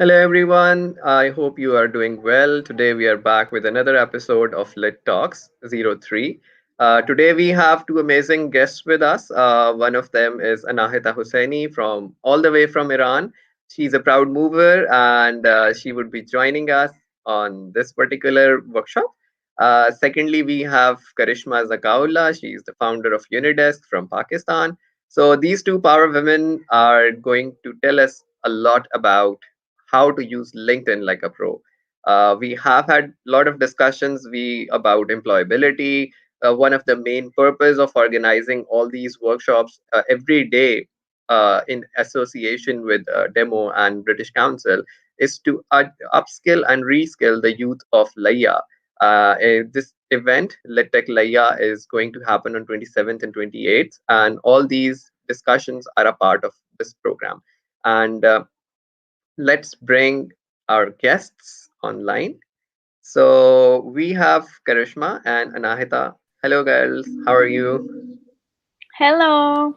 Hello, everyone. I hope you are doing well. Today, we are back with another episode of Lit Talks 03. Today, we have two amazing guests with us. One of them is Anahita Hosseini from all the way from Iran. She's a proud mover and she would be joining us on this particular workshop. Secondly, we have Karishma Zakaullah. She's the founder of Unidesk from Pakistan. So, these two power women are going to tell us a lot about how to use LinkedIn like a pro. We have had a lot of discussions about employability. One of the main purpose of organizing all these workshops every day in association with Demo and British Council is to upskill and reskill the youth of Layyah. This event, LitTech Layyah, is going to happen on 27th and 28th, and all these discussions are a part of this program. And let's bring our guests online. So we have Karishma and Anahita. Hello, girls. How are you? Hello.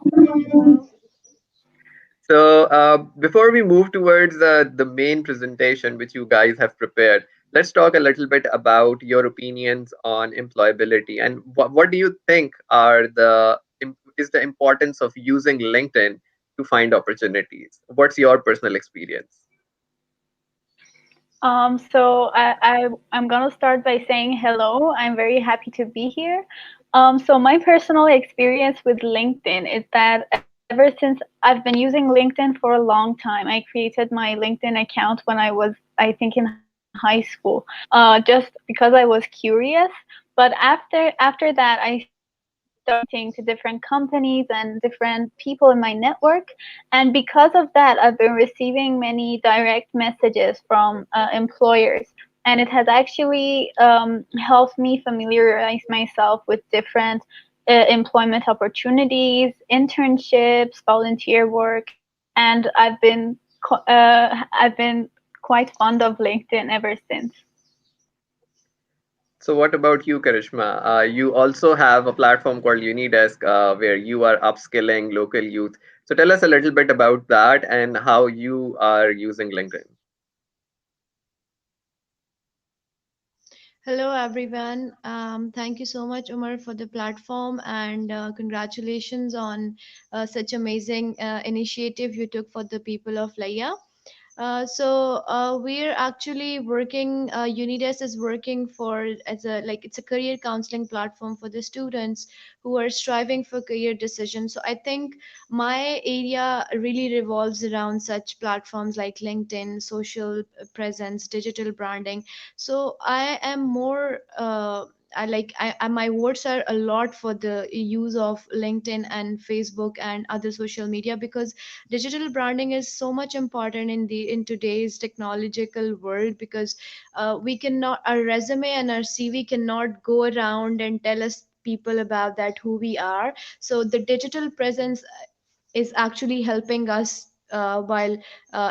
So before we move towards the main presentation, which you guys have prepared, let's talk a little bit about your opinions on employability and what do you think is the importance of using LinkedIn to find opportunities? What's your personal experience? I'm gonna start by saying hello. I'm very happy to be here. So my personal experience with LinkedIn is that ever since I've been using LinkedIn for a long time, I created my LinkedIn account when I was, I think, in high school, just because I was curious. But after that, I started connecting to different companies and different people in my network, and because of that, I've been receiving many direct messages from employers, and it has actually helped me familiarize myself with different employment opportunities, internships, volunteer work, and I've been quite fond of LinkedIn ever since. So what about you, Karishma? You also have a platform called Unidesk where you are upskilling local youth. So tell us a little bit about that and how you are using LinkedIn. Hello, everyone. Thank you so much, Umar, for the platform, and congratulations on such amazing initiative you took for the people of Layyah. We're actually working. Unidesk is working for as a like it's a career counseling platform for the students who are striving for career decisions. So I think my area really revolves around such platforms like LinkedIn, social presence, digital branding. So I am more. My words are a lot for the use of LinkedIn and Facebook and other social media because digital branding is so much important in today's technological world because we cannot our resume and our CV cannot go around and tell us people about that who we are. So the digital presence is actually helping us while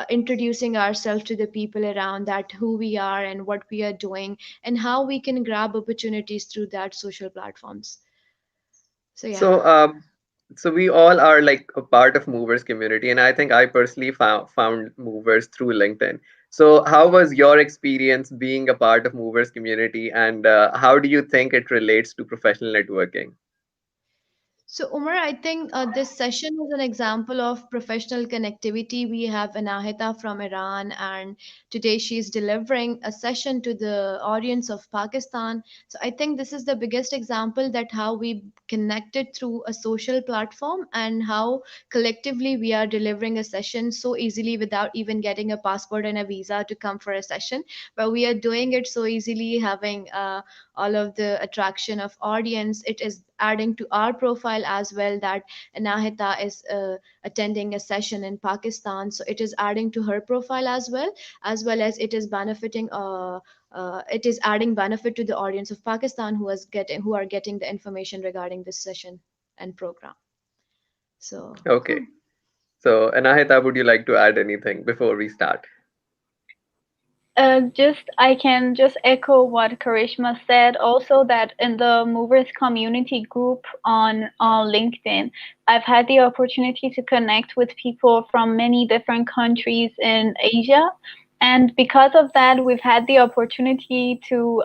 introducing ourselves to the people around that who we are and what we are doing and how we can grab opportunities through that social platforms. So yeah. So so we all are like a part of Movers community, and I think I personally found Movers through LinkedIn. So how was your experience being a part of Movers community, and how do you think it relates to professional networking? So, Umar, I think this session is an example of professional connectivity. We have Anahita from Iran, and today she's delivering a session to the audience of Pakistan. So, I think this is the biggest example that how we connected through a social platform and how collectively we are delivering a session so easily without even getting a passport and a visa to come for a session. But we are doing it so easily, having all of the attraction of audience. It is adding to our profile as well that Anahita is attending a session in Pakistan, so it is adding to her profile as well as it is benefiting it is adding benefit to the audience of Pakistan who are getting the information regarding this session and program. So Okay. So Anahita, would you like to add anything before we start? Just I can just echo what Karishma said. Also, that in the Movers community group on LinkedIn, I've had the opportunity to connect with people from many different countries in Asia, And because of that, we've had the opportunity to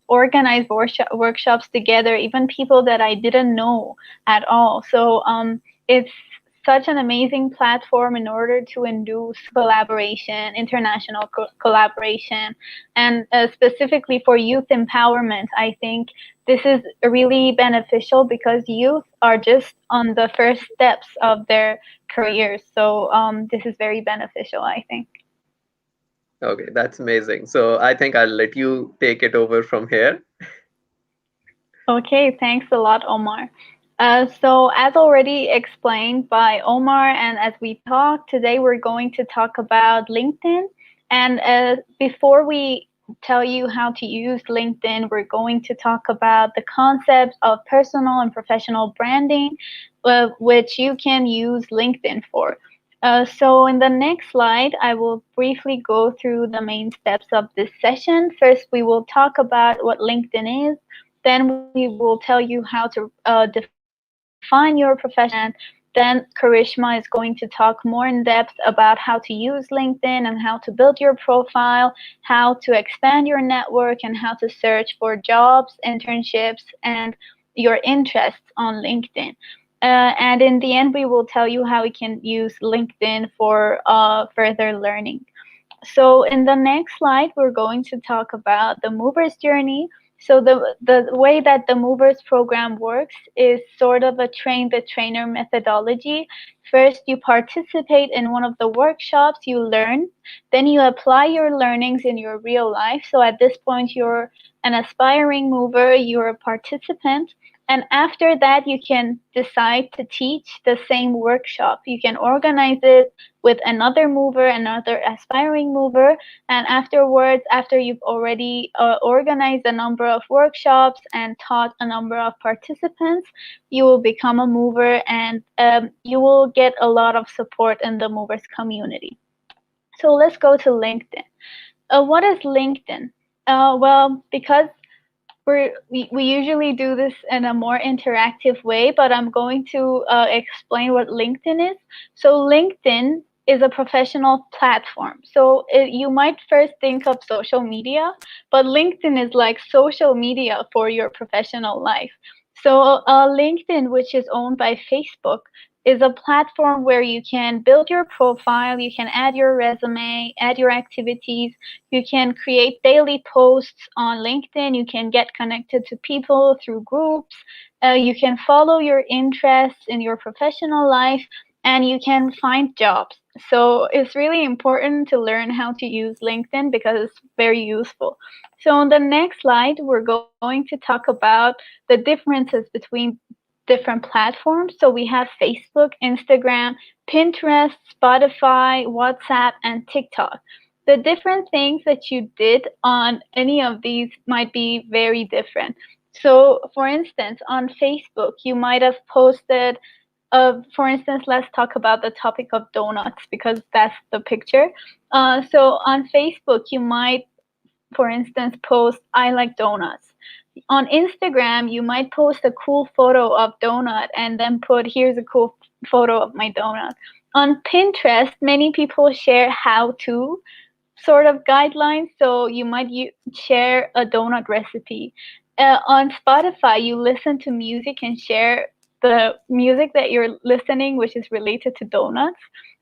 organize workshops together, even people that I didn't know at all. So it's such an amazing platform in order to induce collaboration, international collaboration, and specifically for youth empowerment. I think this is really beneficial because youth are just on the first steps of their careers. So this is very beneficial, I think. Okay, that's amazing. So I think I'll let you take it over from here. Okay, thanks a lot, Omar. So, as already explained by Omar, and as we talked today, we're going to talk about LinkedIn. And before we tell you how to use LinkedIn, we're going to talk about the concepts of personal and professional branding, which you can use LinkedIn for. So, in the next slide, I will briefly go through the main steps of this session. First, we will talk about what LinkedIn is. Then we will tell you how to define your professional brand. Then Karishma is going to talk more in depth about how to use LinkedIn and how to build your profile, how to expand your network, and how to search for jobs, internships, and your interests on LinkedIn. And in the end, we will tell you how you can use LinkedIn for further learning. So in the next slide, we're going to talk about the movers journey. So the way that the movers program works is sort of a train the trainer methodology. First, you participate in one of the workshops, you learn, then you apply your learnings in your real life. So at this point, you're an aspiring mover, you're a participant. And after that, you can decide to teach the same workshop. You can organize it with another mover, another aspiring mover, and afterwards, after you've already organized a number of workshops and taught a number of participants, you will become a mover and you will get a lot of support in the movers community. So let's go to LinkedIn. What is LinkedIn? Well, because we usually do this in a more interactive way, but I'm going to explain what LinkedIn is. So LinkedIn is a professional platform. So you might first think of social media, but LinkedIn is like social media for your professional life. So LinkedIn, which is owned by Facebook, is a platform where you can build your profile, you can add your resume, add your activities, you can create daily posts on LinkedIn. You can get connected to people through groups. You can follow your interests in your professional life, and you can find jobs. So it's really important to learn how to use LinkedIn because it's very useful. So on the next slide, we're going to talk about the differences between different platforms. So we have Facebook, Instagram, Pinterest, Spotify, WhatsApp, and TikTok. The different things that you did on any of these might be very different. So, for instance, on Facebook, you might have posted, for instance, let's talk about the topic of donuts because that's the picture. So, on Facebook, you might, for instance, post, I like donuts. On Instagram, you might post a cool photo of donut and then put, here's a cool photo of my donut. On Pinterest, many people share how to sort of guidelines. So you might share a donut recipe. On Spotify, you listen to music and share the music that you're listening, which is related to donuts.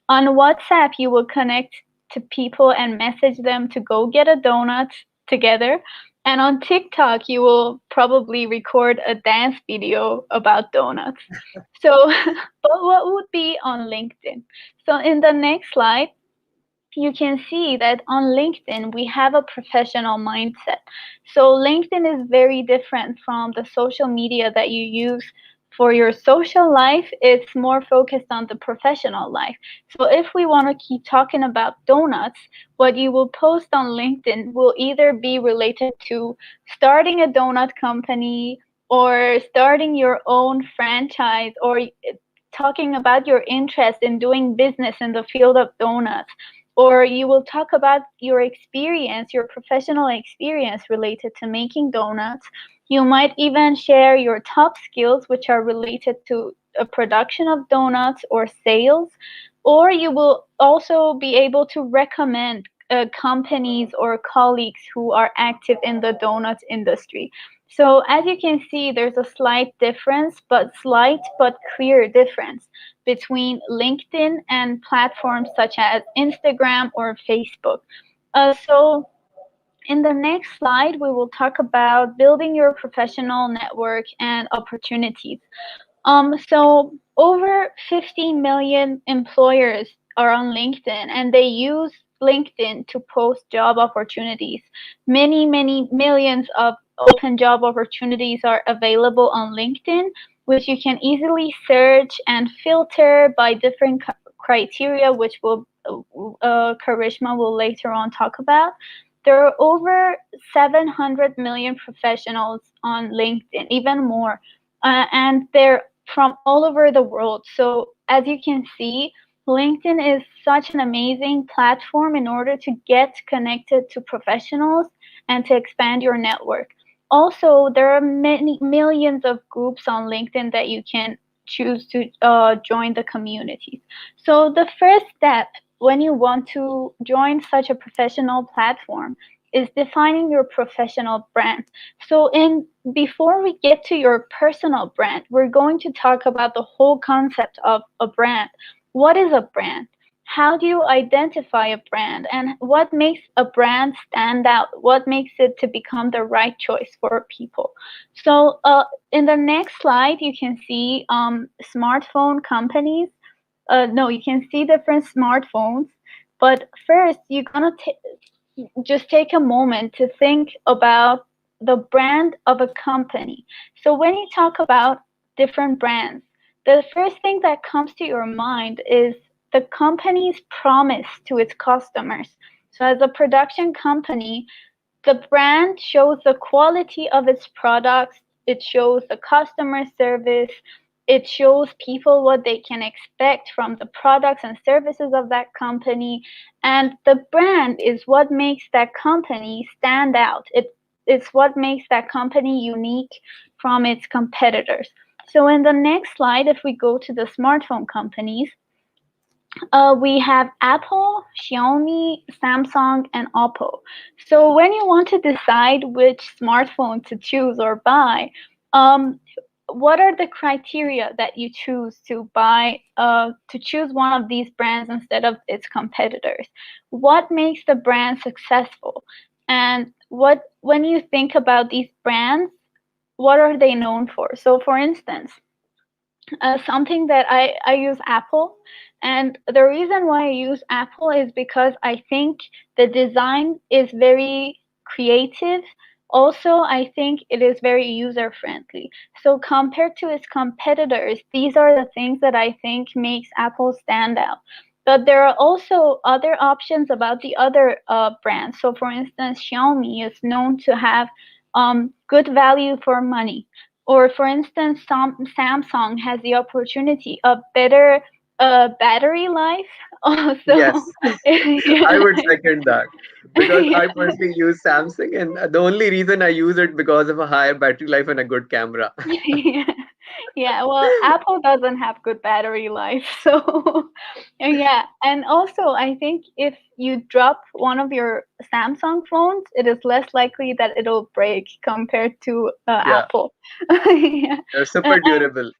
On WhatsApp, you will connect to people and message them to go get a donut together. And on TikTok, you will probably record a dance video about donuts. So, but what would be on LinkedIn? So, in the next slide, you can see that on LinkedIn, we have a professional mindset. So LinkedIn is very different from the social media that you use for your social life. It's more focused on the professional life. So if we want to keep talking about donuts, what you will post on LinkedIn will either be related to starting a donut company or starting your own franchise or talking about your interest in doing business in the field of donuts, or you will talk about your experience, your professional experience related to making donuts. You might even share your top skills, which are related to a production of donuts or sales, or you will also be able to recommend companies or colleagues who are active in the donut industry. So as you can see, there's a slight difference, but slight but clear difference between LinkedIn and platforms such as Instagram or Facebook. So in the next slide, we will talk about building your professional network and opportunities. So over 50 million employers are on LinkedIn, and they use LinkedIn to post job opportunities. Many millions of open job opportunities are available on LinkedIn, which you can easily search and filter by different criteria, which will Karishma will later on talk about. There are over 700 million professionals on LinkedIn, even more, and they're from all over the world. So as you can see, LinkedIn is such an amazing platform in order to get connected to professionals and to expand your network. Also, there are many millions of groups on LinkedIn that you can choose to join the communities. So the first step when you want to join such a professional platform is defining your professional brand. So before we get to your personal brand, we're going to talk about the whole concept of a brand. What is a brand? How do you identify a brand? And what makes a brand stand out? What makes it to become the right choice for people? So in the next slide, you can see smartphone companies. No, you can see different smartphones. But first, you're gonna just take a moment to think about the brand of a company. So when you talk about different brands, the first thing that comes to your mind is the company's promise to its customers. So as a production company, the brand shows the quality of its products, it shows the customer service, it shows people what they can expect from the products and services of that company. And the brand is what makes that company stand out. It's what makes that company unique from its competitors. So in the next slide, if we go to the smartphone companies, we have Apple, Xiaomi, Samsung, and Oppo. So when you want to decide which smartphone to choose or buy, what are the criteria that you choose to buy, to choose one of these brands instead of its competitors? What makes the brand successful? And when you think about these brands, what are they known for? So for instance, something that I use Apple. And the reason why I use Apple is because I think the design is very creative. Also, I think it is very user friendly. So compared to its competitors, these are the things that I think makes Apple stand out. But there are also other options about the other brands. So for instance, Xiaomi is known to have good value for money. Or for instance, Samsung has the opportunity of better battery life. Yes, Also, I yeah, would second that because yeah. I personally use Samsung, and the only reason I use it because of a higher battery life and a good camera. Yeah. Yeah, well, Apple doesn't have good battery life, so yeah. And also, I think if you drop one of your Samsung phones, it is less likely that it'll break compared to Yeah, Apple. Yeah. they're Uh, super durable.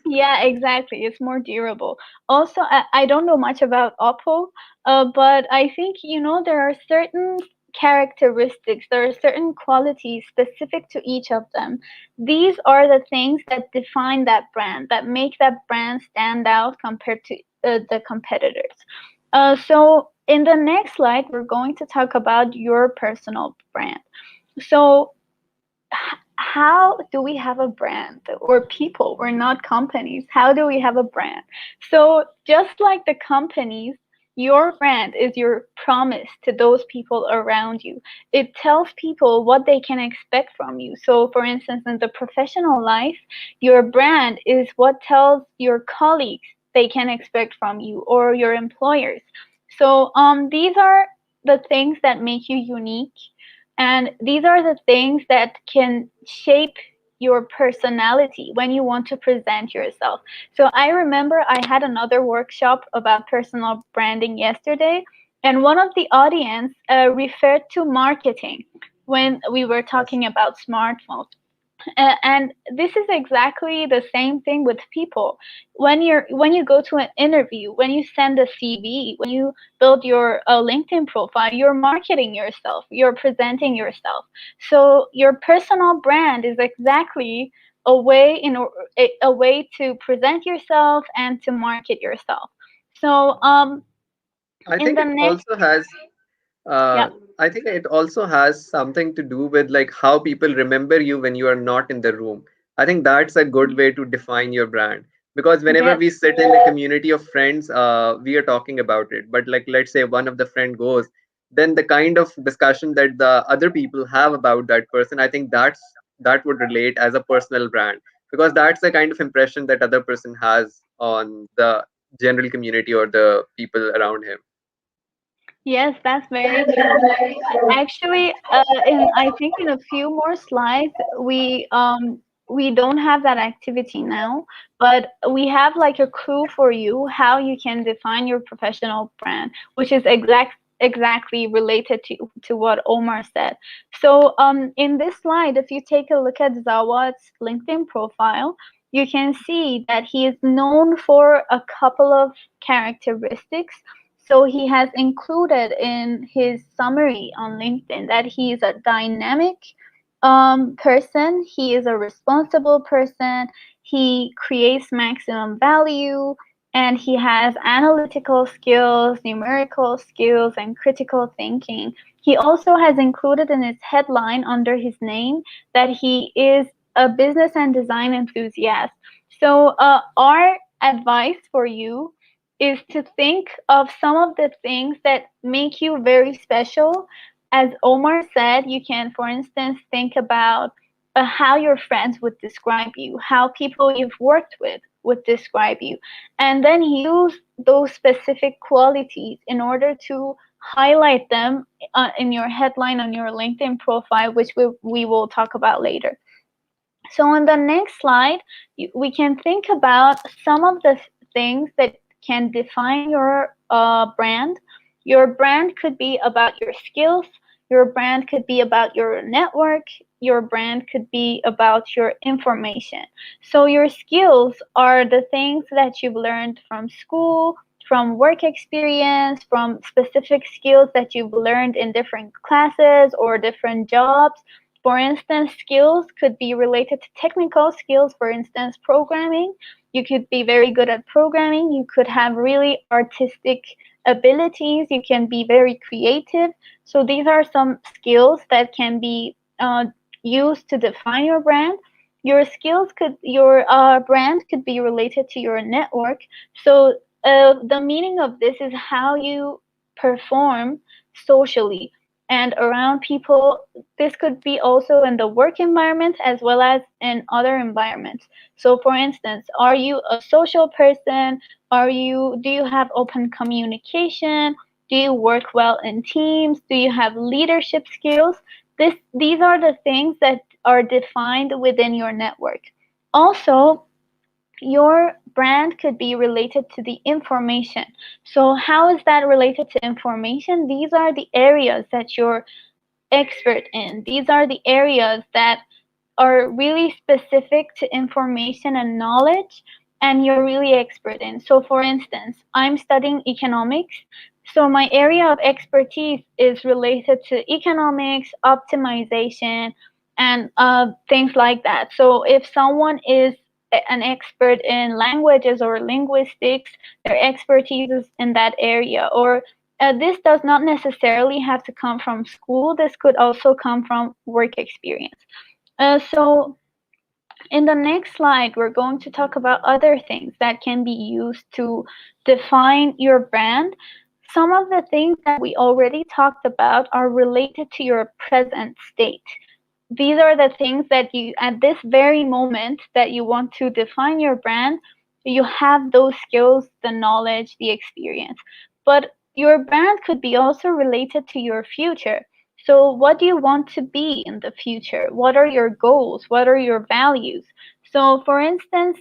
Yeah, exactly. It's more durable. Also, I don't know much about Oppo, but I think, there are certain characteristics, there are certain qualities specific to each of them. These are the things that define that brand, that make that brand stand out compared to the competitors. So in the next slide, we're going to talk about your personal brand. So how do we have a brand? Or people, we're not companies. How do we have a brand? So just like the companies, your brand is your promise to those people around you. It tells people what they can expect from you. So for instance, in the professional life, your brand is what tells your colleagues they can expect from you, or your employers. So these are the things that make you unique, and these are the things that can shape your personality when you want to present yourself. So I remember I had another workshop about personal branding yesterday, And one of the audience referred to marketing when we were Yes. talking about smartphones. And this is exactly the same thing with people. When you go to an interview, when you send a CV, when you build your LinkedIn profile, you're marketing yourself, you're presenting yourself. So your personal brand is exactly a way to present yourself and to market yourself. So I in think the it next, also has yeah, I think it also has something to do with like how people remember you when you are not in the room. I think that's a good way to define your brand, because whenever yes. we sit in a community of friends, we are talking about it. But like, let's say one of the friend goes, then the kind of discussion that the other people have about that person, I think that would relate as a personal brand, because that's the kind of impression that other person has on the general community or the people around him. Yes, that's very true. Actually, in I think in a few more slides, we don't have that activity now, but we have like a clue for you how you can define your professional brand, which is exactly related to what Omar said. So, in this slide, if you take a look at Zawad's LinkedIn profile, you can see that he is known for a couple of characteristics. So he has included in his summary on LinkedIn that he is a dynamic person, he is a responsible person, he creates maximum value, and he has analytical skills, numerical skills, and critical thinking. He also has included in his headline under his name that he is a business and design enthusiast. So, our advice for you is to think of some of the things that make you very special. As Omar said, you can, for instance, think about how your friends would describe you, how people you've worked with would describe you, and then use those specific qualities in order to highlight them in your headline on your LinkedIn profile, which we will talk about later. So on the next slide, we can think about some of the things that can define your brand. Your brand could be about your skills. Your brand could be about your network. Your brand could be about your information. So your skills are the things that you've learned from school, from work experience, from specific skills that you've learned in different classes or different jobs. For instance, skills could be related to technical skills, for instance, programming. You could be very good at programming. You could have really artistic abilities. You can be very creative. So these are some skills that can be used to define your brand. Your brand could be related to your network. So the meaning of this is how you perform socially and around people. This could be also in the work environment as well as in other environments. So for instance, are you a social person? Do you have open communication? Do you work well in teams? Do you have leadership skills? These are the things that are defined within your network. Also, your brand could be related to the information. So how is that related to information? These are the areas that you're expert in. These are the areas that are really specific to information and knowledge, and you're really expert in. So, for instance, I'm studying economics. So, my area of expertise is related to economics, optimization, and things like that. So, if someone is an expert in languages or linguistics, their expertise is in that area. Or this does not necessarily have to come from school, this could also come from work experience. So in the next slide, we're going to talk about other things that can be used to define your brand. Some of the things that we already talked about are related to your present state. These are the things that you, at this very moment, that you want to define your brand, you have those skills, the knowledge, the experience. But your brand could be also related to your future. So, what do you want to be in the future? What are your goals? What are your values? So, for instance,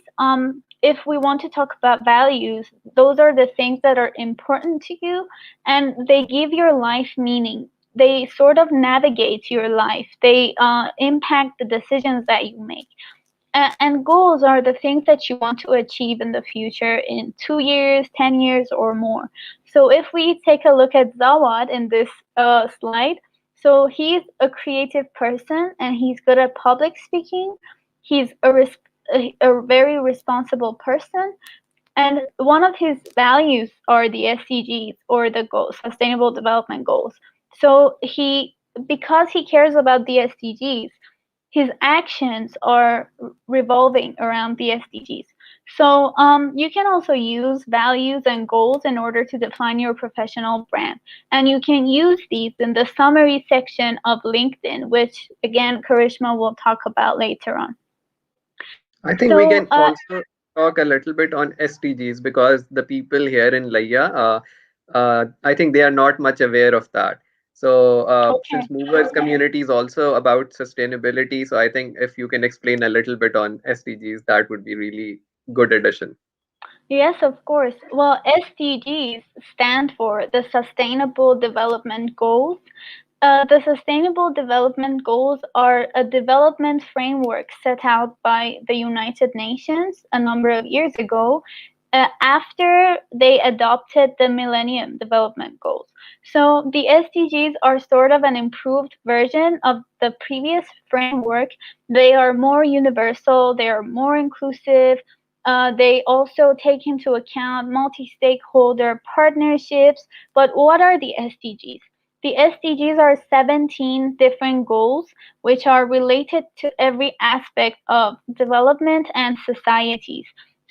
if we want to talk about values, those are the things that are important to you, and they give your life meaning. They sort of navigate your life. They impact the decisions that you make. And goals are the things that you want to achieve in the future in 2 years, 10 years, or more. So if we take a look at Zawad in this slide, so he's a creative person and he's good at public speaking. He's a very responsible person. And one of his values are the SDGs, or the goals, Sustainable Development Goals. So because he cares about the SDGs, his actions are revolving around the SDGs. So you can also use values and goals in order to define your professional brand. And you can use these in the summary section of LinkedIn, which again, Karishma will talk about later on. I think we So, can also talk a little bit on SDGs because the people here in Layyah, I think they are not much aware of that. So, okay. since movers community is also about sustainability, so I think if you can explain a little bit on SDGs, that would be really good addition. Yes, of course. Well, SDGs stand for the Sustainable Development Goals. The Sustainable Development Goals are a development framework set out by the United Nations a number of years ago, after they adopted the Millennium Development Goals. So the SDGs are sort of an improved version of the previous framework. They are more universal, they are more inclusive. They also take into account multi stakeholder partnerships. But what are the SDGs? The SDGs are 17 different goals which are related to every aspect of development and societies.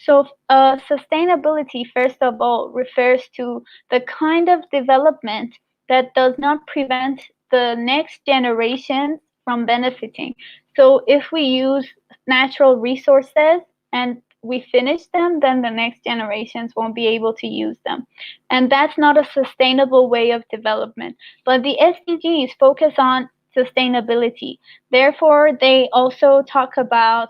So, sustainability, first of all, refers to the kind of development that does not prevent the next generation from benefiting. So, if we use natural resources and we finish them, then the next generations won't be able to use them. And that's not a sustainable way of development. But the SDGs focus on sustainability. Therefore, they also talk about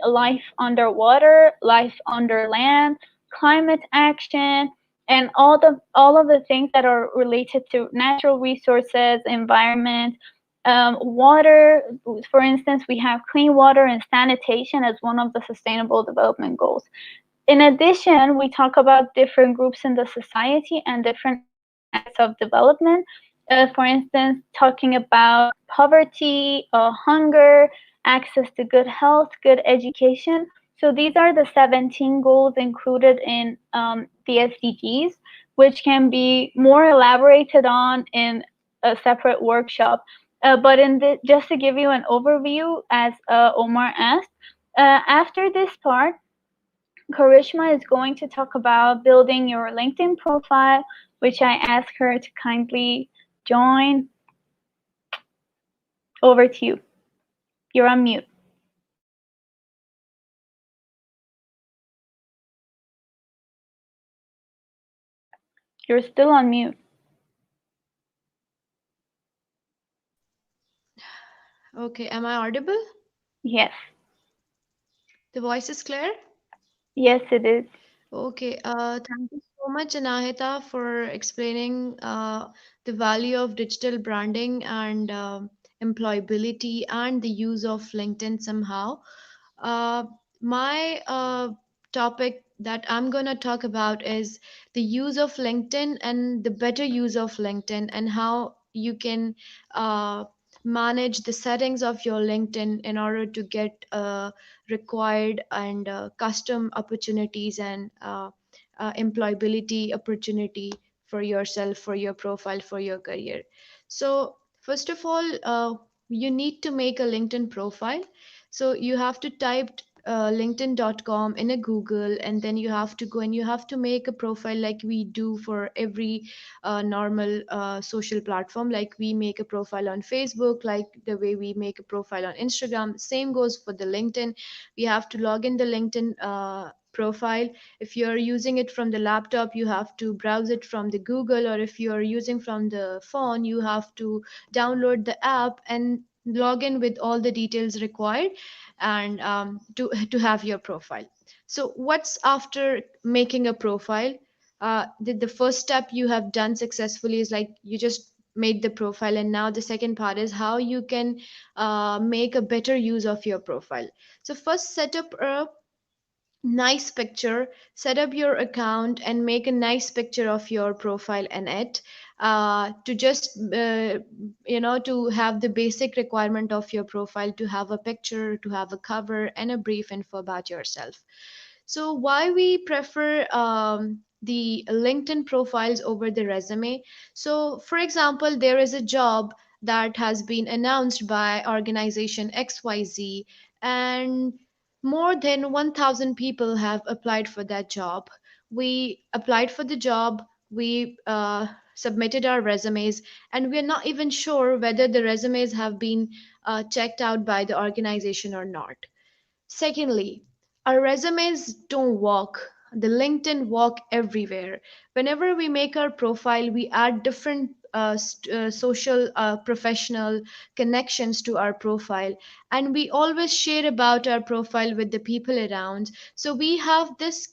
life underwater, life under land, climate action, and all of the things that are related to natural resources, environment, water. For instance, we have clean water and sanitation as one of the sustainable development goals. In addition, we talk about different groups in the society and different aspects of development. For instance, talking about poverty, hunger, access to good health, good education. So these are the 17 goals included in the SDGs, which can be more elaborated on in a separate workshop. But just to give you an overview, as Omar asked, after this part, Karishma is going to talk about building your LinkedIn profile, which I ask her to kindly join. Over to you. You're on mute. You're still on mute. Okay, am I audible? Yes. The voice is clear? Yes, it is. Okay, thank you so much, Anahita, for explaining the value of digital branding and employability and the use of LinkedIn somehow. Uh, my topic that I'm going to talk about is the use of LinkedIn and the better use of LinkedIn, and how you can uh, manage the settings of your LinkedIn in order to get required and custom opportunities and employability opportunity for yourself, for your profile, for your career. So first of all, you need to make a LinkedIn profile. So you have to type linkedin.com in a Google, and then you have to go and you have to make a profile like we do for every normal social platform. Like we make a profile on Facebook, like the way we make a profile on Instagram, same goes for the LinkedIn. We have to log in the LinkedIn profile. If you're using it from the laptop, you have to browse it from the Google, or if you're using from the phone, you have to download the app and log in with all the details required, and to have your profile. So what's after making a profile? The first step you have done successfully is like you just made the profile, and now the second part is how you can make a better use of your profile. So first, set up a nice picture, set up your account and make a nice picture of your profile in it, to just to have the basic requirement of your profile, to have a picture, to have a cover and a brief info about yourself. So why we prefer the LinkedIn profiles over the resume? So for example, there is a job that has been announced by organization XYZ, and more than 1,000 people have applied for that job. We applied for the job, we submitted our resumes, and we're not even sure whether the resumes have been checked out by the organization or not. Secondly, our resumes don't walk. The LinkedIn walk everywhere. Whenever we make our profile, we add different social, professional connections to our profile, and we always share about our profile with the people around. So we have this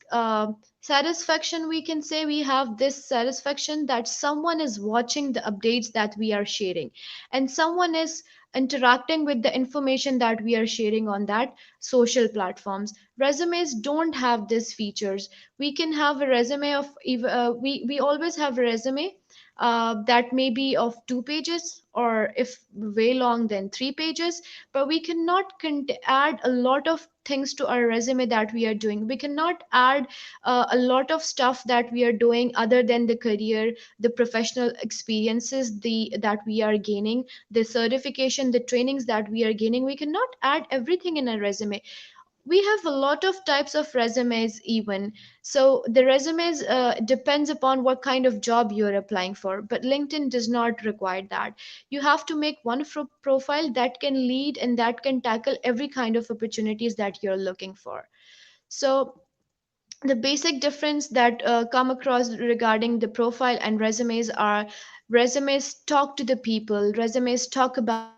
satisfaction. We can say we have this satisfaction that someone is watching the updates that we are sharing, and someone is interacting with the information that we are sharing on that social platforms. Resumes don't have these features. We can have a resume of we always have a resume that may be of 2 pages, or if way long then 3 pages, but we cannot add a lot of things to our resume that we are doing. We cannot add a lot of stuff that we are doing other than the career, the professional experiences that we are gaining, the certification, the trainings that we are gaining. We cannot add everything in a resume. We have a lot of types of resumes even. So the resumes depends upon what kind of job you're applying for, but LinkedIn does not require that. You have to make one profile that can lead and that can tackle every kind of opportunities that you're looking for. So the basic difference that come across regarding the profile and resumes are: resumes talk to the people, resumes talk about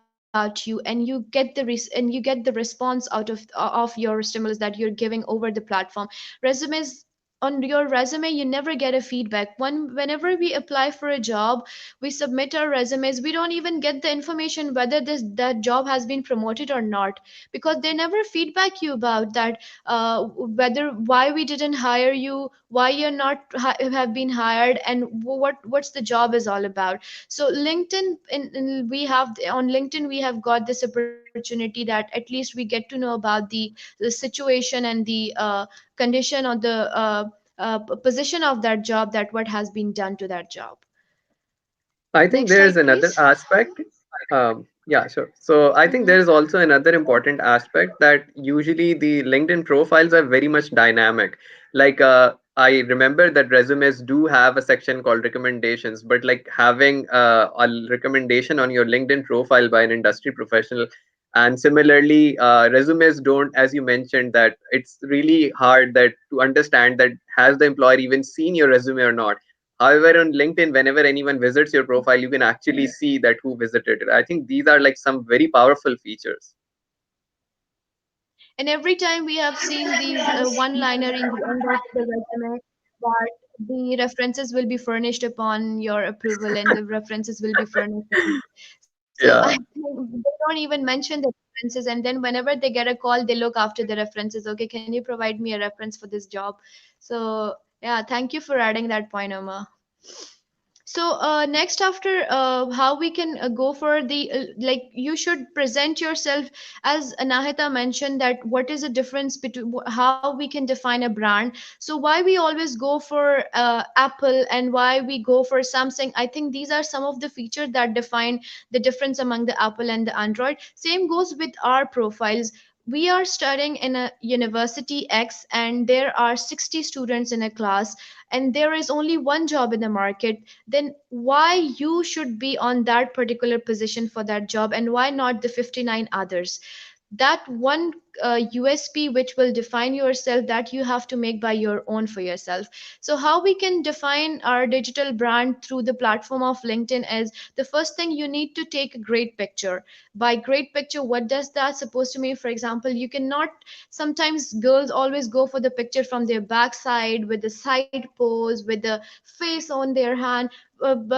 you, and you get the response out of your stimulus that you're giving over the platform. Resumes, on your resume you never get a feedback. Whenever we apply for a job, we submit our resumes, we don't even get the information whether this that job has been promoted or not, because they never feedback you about that, whether why we didn't hire you, why you're not have been hired, and what's the job is all about. So LinkedIn, we have on LinkedIn we have got this opportunity that at least we get to know about the situation and the condition or the position of that job, that what has been done to that job. I think Next there is slide, another please. aspect. Yeah, sure. So I think there Mm-hmm. is also another important aspect that usually the LinkedIn profiles are very much dynamic. Like, I remember that resumes do have a section called recommendations, but like having a recommendation on your LinkedIn profile by an industry professional, and similarly, resumes don't, as you mentioned, that it's really hard that to understand that has the employer even seen your resume or not. However, on LinkedIn, whenever anyone visits your profile, you can actually see that who visited it. I think these are like some very powerful features. And every time we have seen these one liner in the end of the resume, that the references will be furnished upon your approval and the references will be furnished upon. So I Yeah. think they don't even mention the references, and then whenever they get a call, they look after the references. Okay, can you provide me a reference for this job? So yeah, thank you for adding that point, Oma. So next, after how we can go for the like, you should present yourself, as Anahita mentioned, that what is the difference between how we can define a brand. So why we always go for Apple and why we go for Samsung? I think these are some of the features that define the difference among the Apple and the Android. Same goes with our profiles. We are studying in a university X and there are 60 students in a class, and there is only one job in the market. Then why you should be on that particular position for that job and why not the 59 others? That one USP which will define yourself, that you have to make by your own for yourself. So how we can define our digital brand through the platform of LinkedIn is, the first thing, you need to take a great picture. By great picture, what does that supposed to mean? For example, you cannot, sometimes girls always go for the picture from their backside with the side pose, with the face on their hand, hand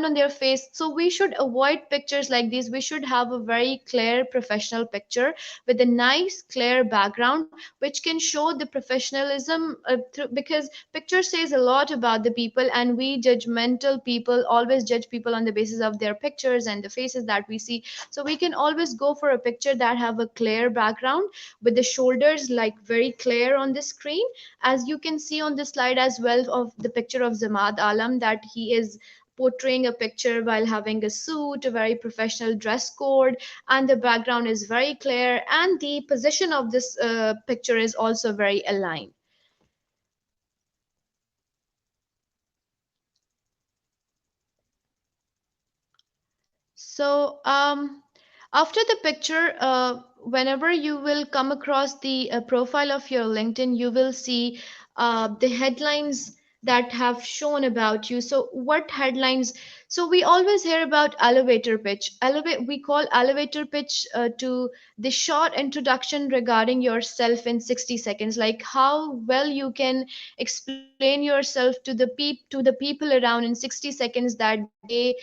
on their face. So we should avoid pictures like these. We should have a very clear professional picture with a nice clear background which can show the professionalism, because picture says a lot about the people, and we judgmental people always judge people on the basis of their pictures and the faces that we see. So we can always go for a picture that have a clear background with the shoulders like very clear on the screen, as you can see on the slide as well of the picture of Zamad Alam, that he is portraying a picture while having a suit, a very professional dress code, and the background is very clear, and the position of this picture is also very aligned. So, after the picture, whenever you will come across the profile of your LinkedIn, you will see the headlines that have shown about you. So, what headlines? So, we always hear about elevator pitch. We call elevator pitch to the short introduction regarding yourself in 60 seconds, like how well you can explain yourself to the people around in 60 seconds, that they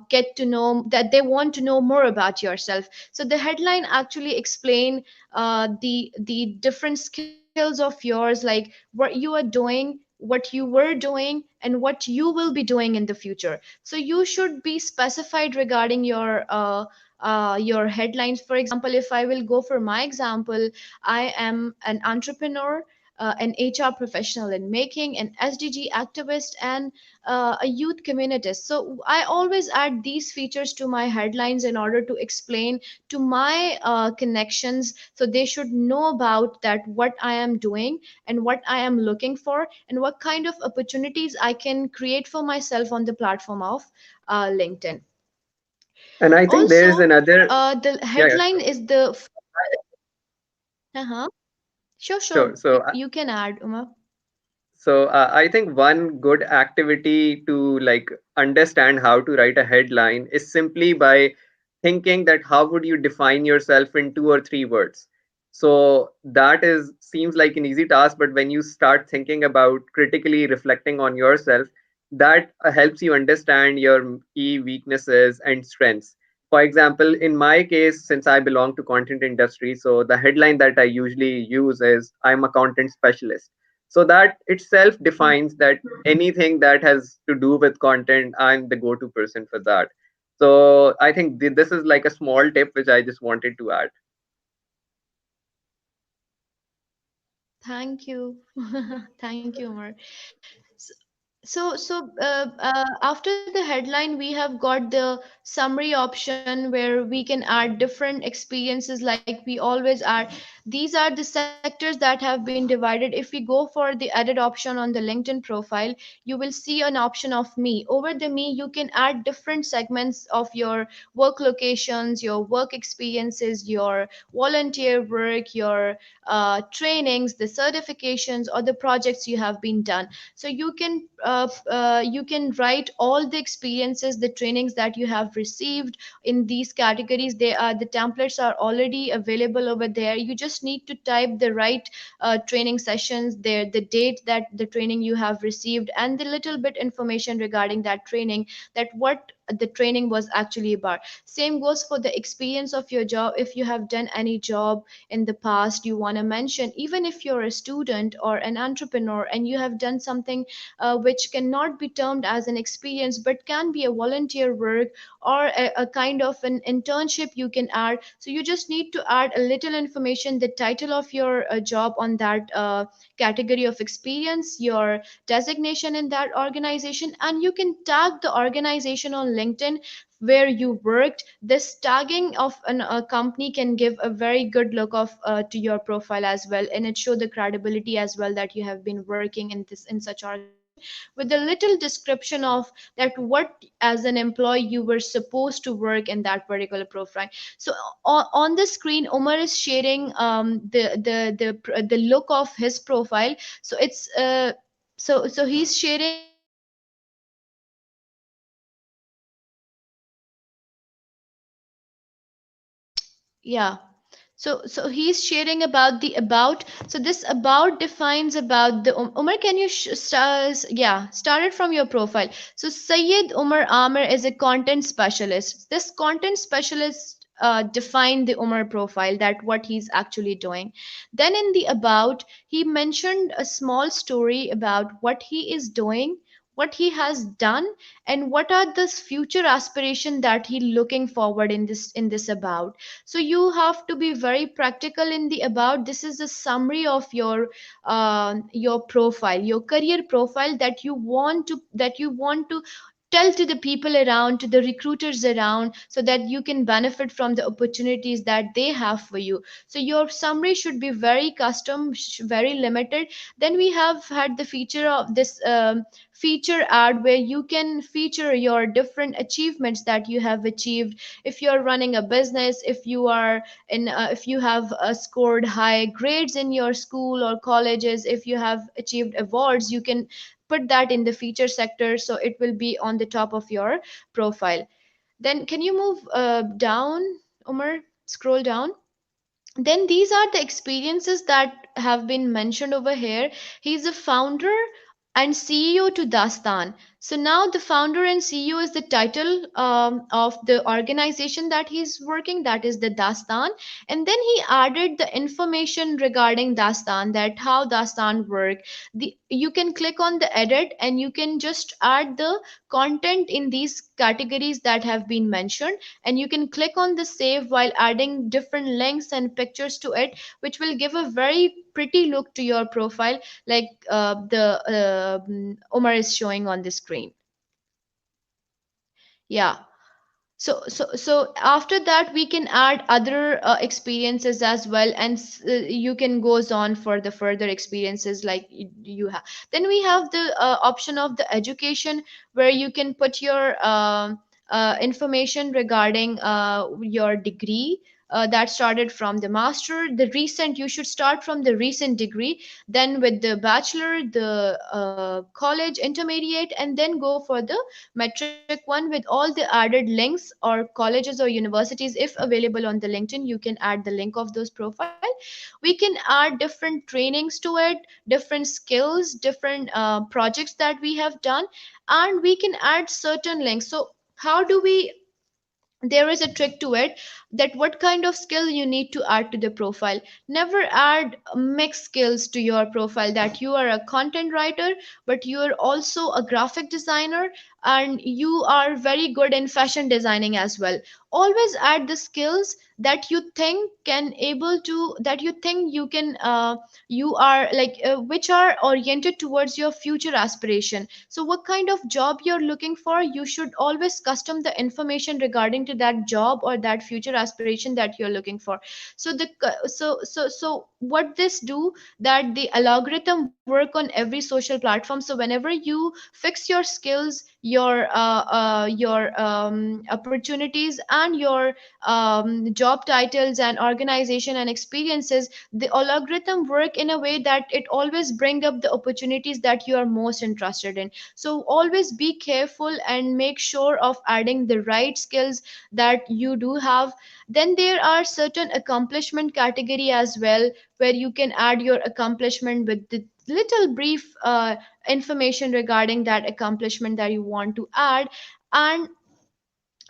get to know, that they want to know more about yourself. So the headline actually explain the different skills of yours, like what you are doing, what you were doing, and what you will be doing in the future. So you should be specified regarding your headlines. For example, if I will go for my example, I am an entrepreneur, an HR professional in making, an SDG activist, and a youth community. So I always add these features to my headlines in order to explain to my connections, so they should know about that what I am doing and what I am looking for, and what kind of opportunities I can create for myself on the platform of LinkedIn. And I think there's Also, another. the Yeah, yeah, headline sure. is the. Uh-huh. Sure, Sure. sure. So You can add, Uma. I think one good activity to like understand how to write a headline is simply by thinking that how would you define yourself in 2 or 3 words. So that is seems like an easy task, but when you start thinking about critically reflecting on yourself, that helps you understand your key weaknesses and strengths. For example, in my case, since I belong to content industry, so the headline that I usually use is I'm a content specialist, so that itself defines that anything that has to do with content, I'm the go-to person for that. So I think this is like a small tip which I just wanted to add. Thank you. Thank you, Umar. S- after the headline, we have got the summary option where we can add different experiences like we always add. These are the sectors that have been divided. If we go for the edit option on the LinkedIn profile, you will see an option of me. Over the me, you can add different segments of your work locations, your work experiences, your volunteer work, your trainings, the certifications, or the projects you have been done. So you can write all the experiences, the trainings that you have received in these categories. They are, the templates are already available over there. You just need to type the right training sessions there, the date that the training you have received, and the little bit information regarding that training, that what the training was actually about. Same goes for the experience of your job. If you have done any job in the past, you want to mention, even if you're a student or an entrepreneur and you have done something which cannot be termed as an experience but can be a volunteer work or a kind of an internship, you can add. So you just need to add a little information, the title of your job on that category of experience, your designation in that organization, and you can tag the organization on LinkedIn where you worked. This tagging of a company can give a very good look of to your profile as well, and it show the credibility as well that you have been working in this in such organization. with a little description of that what as an employee you were supposed to work in that particular profile. So on the screen, Omar is sharing the look of his profile. So it's so he's sharing yeah. So he's sharing about the about. So this about defines about the Umar. Can you start it from your profile? So Sayyid Umar Amir is a content specialist. This content specialist defined the Umar profile, that what he's actually doing. Then in the about, he mentioned a small story about what he is doing, what he has done, and what are the future aspiration that he looking forward in this about. So you have to be very practical in the about. This is a summary of your profile, your career profile, that you want to tell to the people around, to the recruiters around, so that you can benefit from the opportunities that they have for you. So your summary should be very custom, very limited. Then we have had the feature of this feature ad, where you can feature your different achievements that you have achieved. If you're running a business, if you are in if you have scored high grades in your school or colleges, if you have achieved awards, you can put that in the feature sector, so it will be on the top of your profile. Then can you move down, Umar? Scroll down. Then these are the experiences that have been mentioned over here. He's a founder and CEO to Daastan. So now the founder and CEO is the title of the organization that he's working, that is the Daastan. And then he added the information regarding Daastan, that how Daastan work. You can click on the edit and you can just add the content in these categories that have been mentioned, and you can click on the save while adding different links and pictures to it, which will give a very pretty look to your profile, like the Omar is showing on the screen. Yeah. So after that we can add other experiences as well, and you can goes on for the further experiences like you have. Then we have the option of the education, where you can put your information regarding your degree that started from the master, the recent. You should start from the recent degree, then with the bachelor, the college, intermediate, and then go for the metric one with all the added links, or colleges or universities if available on the LinkedIn. You can add the link of those profile. We can add different trainings to it, different skills, different projects that we have done, and we can add certain links. So how do we, there is a trick to it, that what kind of skill you need to add to the profile. Never add mixed skills to your profile, that you are a content writer but you are also a graphic designer and you are very good in fashion designing as well. Always add the skills that you think can able to, that you think you can you are like which are oriented towards your future aspiration. So what kind of job you're looking for, you should always custom the information regarding to that job or that future aspiration that you're looking for. So so what this do, that the algorithm work on every social platform. So whenever you fix your skills, your opportunities and your job titles and organization and experiences, the algorithm work in a way that it always bring up the opportunities that you are most interested in. So always be careful and make sure of adding the right skills that you do have. Then there are certain accomplishment category as well, where you can add your accomplishment with the little brief information regarding that accomplishment that you want to add. And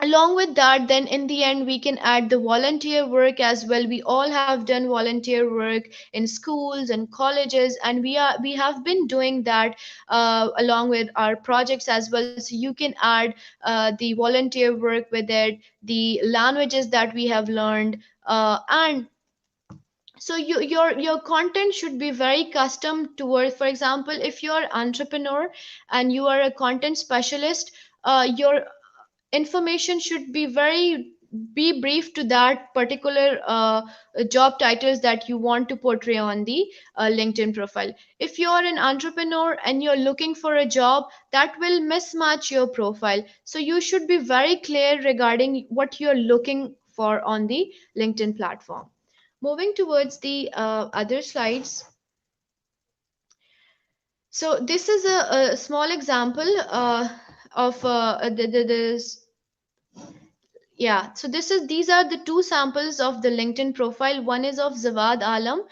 along with that, then in the end we can add the volunteer work as well. We all have done volunteer work in schools and colleges, and we have been doing that along with our projects as well. So you can add the volunteer work with it, the languages that we have learned, and so your content should be very custom towards, for example, if you are entrepreneur and you are a content specialist, your information should be very be brief to that particular job titles that you want to portray on the LinkedIn profile. If you're an entrepreneur and you're looking for a job, that will mismatch your profile. So you should be very clear regarding what you're looking for on the LinkedIn platform. Moving towards the other slides. So this is a small example of yeah, so these are the two samples of the LinkedIn profile. One is of Zawad Alam.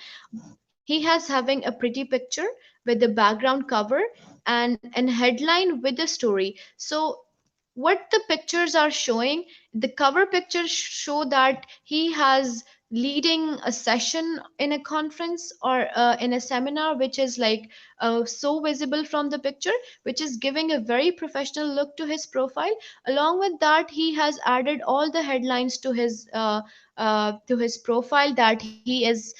He has having a pretty picture with the background cover and headline with the story. So what the pictures are showing, the cover pictures show that he has leading a session in a conference or in a seminar, which is like so visible from the picture, which is giving a very professional look to his profile. Along with that, he has added all the headlines to his profile that he is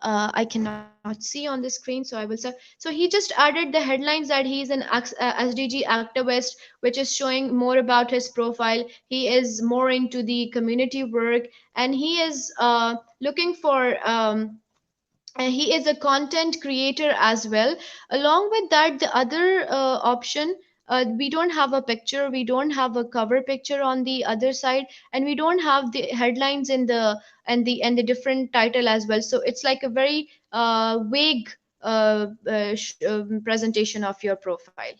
I cannot see on the screen, so I will say. So he just added the headlines that he is an SDG activist, which is showing more about his profile. He is more into the community work, and he is looking for he is a content creator as well. Along with that, the other option, we don't have a picture, we don't have a cover picture on the other side, and we don't have the headlines in the and the different title as well. So it's like a very vague presentation of your profile.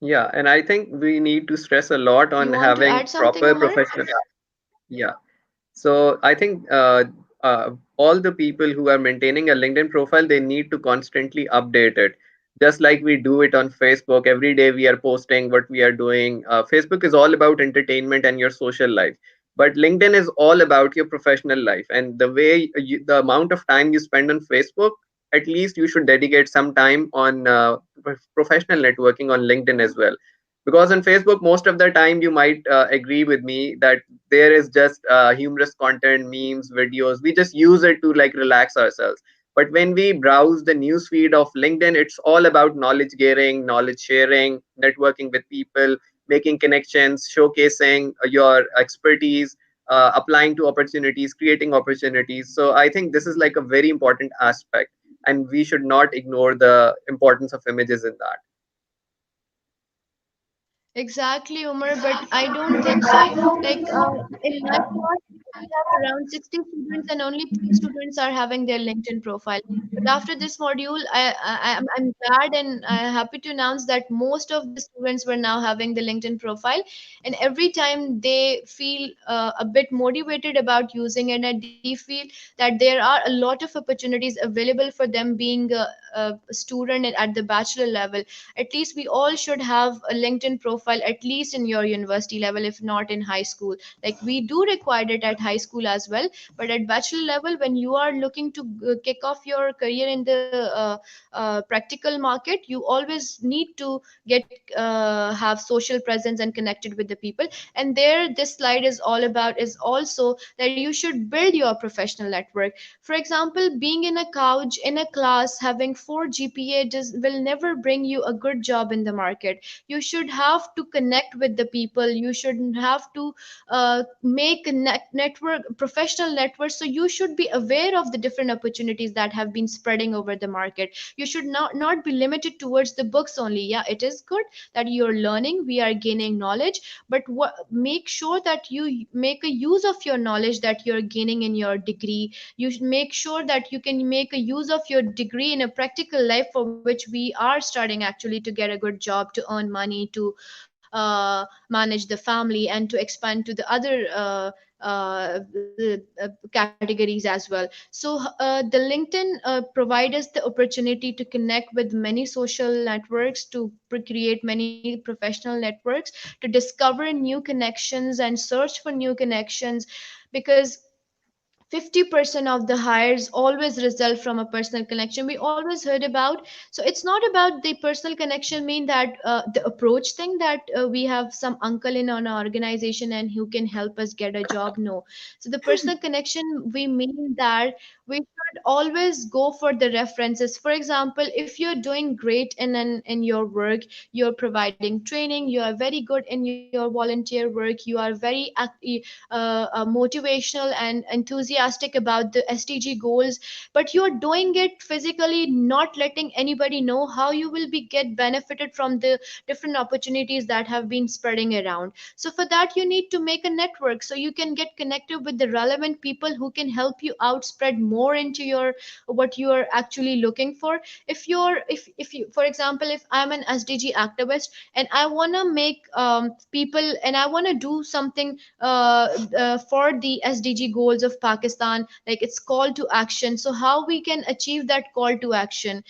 Yeah, and I think we need to stress a lot You on want to having add something, proper Umar? professional. Yeah. So I think all the people who are maintaining a LinkedIn profile, they need to constantly update it. Just like we do it on Facebook, every day we are posting what we are doing. Facebook is all about entertainment and your social life, but LinkedIn is all about your professional life. And the amount of time you spend on Facebook, at least you should dedicate some time on professional networking on LinkedIn as well. Because on Facebook, most of the time you might agree with me that there is just humorous content, memes, videos. We just use it to like relax ourselves. But when we browse the news feed of LinkedIn, it's all about knowledge gathering, knowledge sharing, networking with people, making connections, showcasing your expertise, applying to opportunities, creating opportunities. So I think this is like a very important aspect, and we should not ignore the importance of images in that. Exactly, Umar, but I don't think so. Like in my class, we have around 60 students, and only three students are having their LinkedIn profile. But after this module, I'm glad and happy to announce that most of the students were now having the LinkedIn profile, and every time they feel a bit motivated about using it, and they feel that there are a lot of opportunities available for them being a student at the bachelor level. At least we all should have a LinkedIn profile, at least in your university level, if not in high school. Like we do require it at high school as well, but at bachelor level, when you are looking to kick off your career in the practical market, you always need to get have social presence and connected with the people. And there this slide is all about is also that you should build your professional network. For example, being in a couch in a class having 4 GPA will never bring you a good job in the market. You should have to connect with the people. You should have to make a network, professional network. So you should be aware of the different opportunities that have been spreading over the market. You should not be limited towards the books only. Yeah, it is good that you're learning, we are gaining knowledge, but make sure that you make a use of your knowledge that you're gaining in your degree. You should make sure that you can make a use of your degree in a practical life, for which we are studying actually to get a good job, to earn money, to manage the family, and to expand to the other categories as well. So the LinkedIn provide us the opportunity to connect with many social networks, to create many professional networks, to discover new connections and search for new connections. Because 50% of the hires always result from a personal connection. We always heard about. So it's not about the personal connection mean that the approach thing that we have some uncle in an organization and who can help us get a job. No. So the personal connection, we mean that we should always go for the references. For example, if you're doing great in your work, you're providing training, you are very good in your volunteer work, you are very motivational and enthusiastic about the SDG goals, but you're doing it physically, not letting anybody know, how you will be get benefited from the different opportunities that have been spreading around. So for that, you need to make a network so you can get connected with the relevant people who can help you out spread more into your what you are actually looking for. If you, for example, if I'm an SDG activist and I want to make people and I want to do something for the SDG goals of Pakistan, like it's call to action. So how we can achieve that call to action?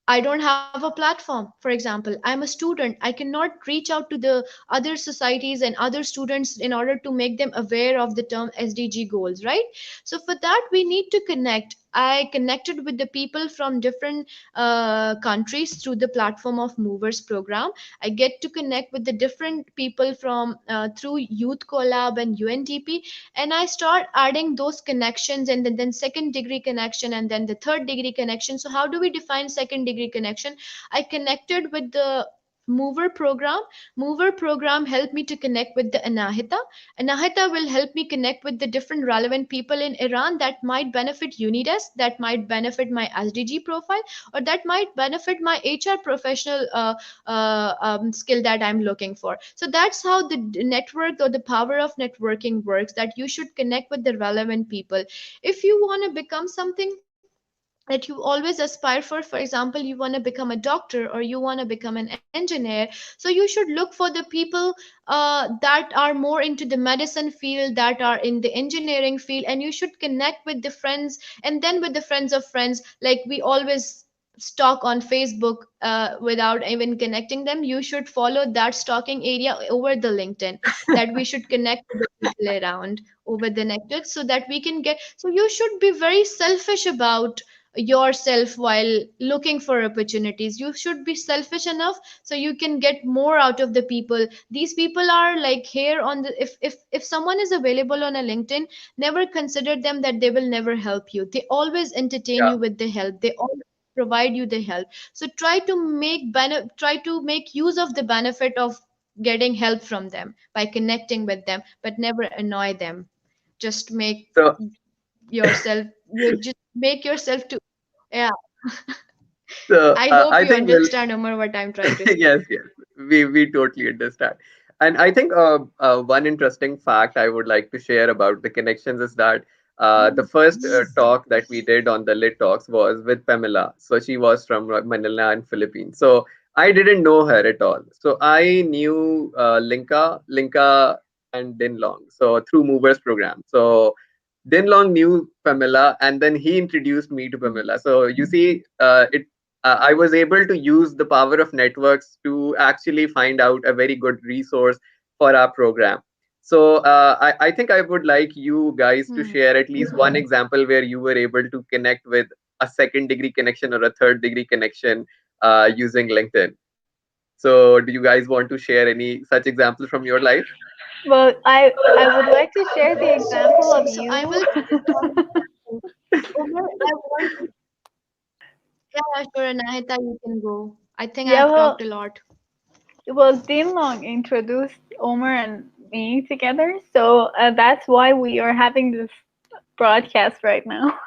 I don't have a platform. For example, I'm a student. I cannot reach out to the other societies and other students in order to make them aware of the term SDG goals, right? So for that, we need to connect. I connected with the people from different countries through the platform of Movers program. I get to connect with the different people from through Youth Collab and UNDP, and I start adding those connections, and then second degree connection, and then the third degree connection. So how do we define second degree connection? I connected with the mover program helped me to connect with the Anahita will help me connect with the different relevant people in Iran that might benefit Unidesk, that might benefit my SDG profile, or that might benefit my HR professional skill that I'm looking for. So that's how the network or the power of networking works, that you should connect with the relevant people. If you want to become something that you always aspire for example, you want to become a doctor or you want to become an engineer, so you should look for the people that are more into the medicine field, that are in the engineering field, and you should connect with the friends, and then with the friends of friends. Like we always stalk on Facebook without even connecting them. You should follow that stalking area over the LinkedIn, that we should connect with the people around over the network so that we can get. So you should be very selfish about yourself while looking for opportunities. You should be selfish enough so you can get more out of the people. These people are like here on the, if someone is available on a LinkedIn, never consider them that they will never help you. They always entertain Yeah. you with the help. They always provide you the help. So try to make use of the benefit of getting help from them by connecting with them, but never annoy them. Just make So yourself, you just make yourself to, yeah. so I hope I you think we'll understand, Umar, what I'm trying to say. yes, yes, we totally understand. And I think one interesting fact I would like to share about the connections is that the first talk that we did on the Lit Talks was with Pamela. So she was from Manila in Philippines. So I didn't know her at all. So I knew Linka and Dinlong. So through Movers program. So Dinlong knew Pamela, and then he introduced me to Pamela. So you see, I was able to use the power of networks to actually find out a very good resource for our program. So I think I would like you guys to Hmm. share at least one example where you were able to connect with a second degree connection or a third degree connection using LinkedIn. So do you guys want to share any such examples from your life? Well, I would like to share the example of So I you. will Umar, I want, yeah, yeah, sure, Anahita, you can go. I think Yeah, I've well, talked a lot. Dean Long introduced Omar and me together, so that's why we are having this broadcast right now.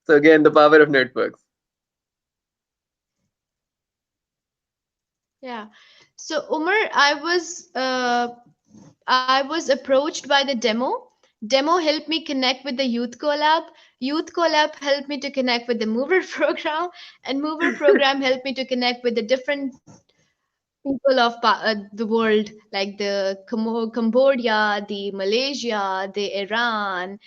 So again, the power of networks. Yeah. So Umar, I was approached by the demo. Demo helped me connect with the Youth Collab. Youth Collab helped me to connect with the Mover program, and Mover program helped me to connect with the different people of the world, like the Cambodia, the Malaysia, the Iran,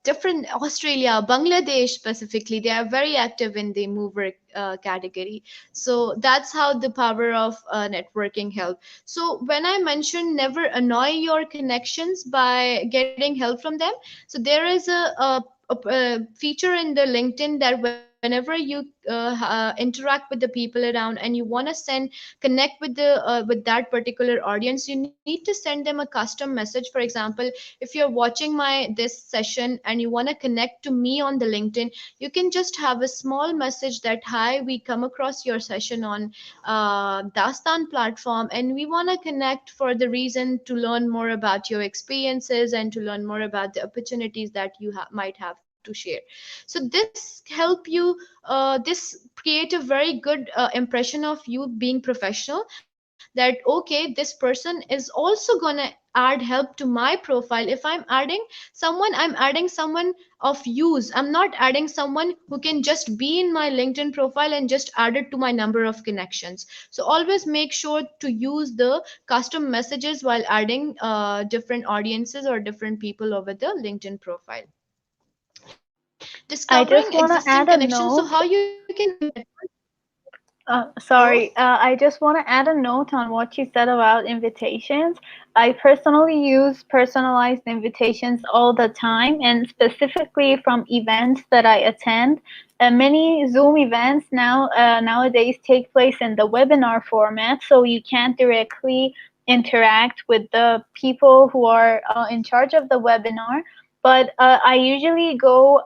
different Australia, Bangladesh specifically. They are very active in the Mover category. So that's how the power of networking help. So when I mentioned never annoy your connections by getting help from them, so there is a feature in the LinkedIn that whenever you interact with the people around and you want to send connect with that particular audience, you need to send them a custom message. For example, if you're watching my this session and you want to connect to me on the LinkedIn, you can just have a small message that, hi, we come across your session on Daastan platform, and we want to connect for the reason to learn more about your experiences and to learn more about the opportunities that you might have to share. So this help you, this create a very good impression of you being professional, that okay, this person is also gonna add help to my profile. If I'm adding someone, I'm adding someone of use. I'm not adding someone who can just be in my LinkedIn profile and just add it to my number of connections. So always make sure to use the custom messages while adding different audiences or different people over the LinkedIn profile. I Discovering just want to existing add a connections. So note. how you can go? Sorry, I just want to add a note on what you said about invitations. I personally use personalized invitations all the time, and specifically from events that I attend. Many Zoom events nowadays take place in the webinar format, so you can't directly interact with the people who are in charge of the webinar. But I usually go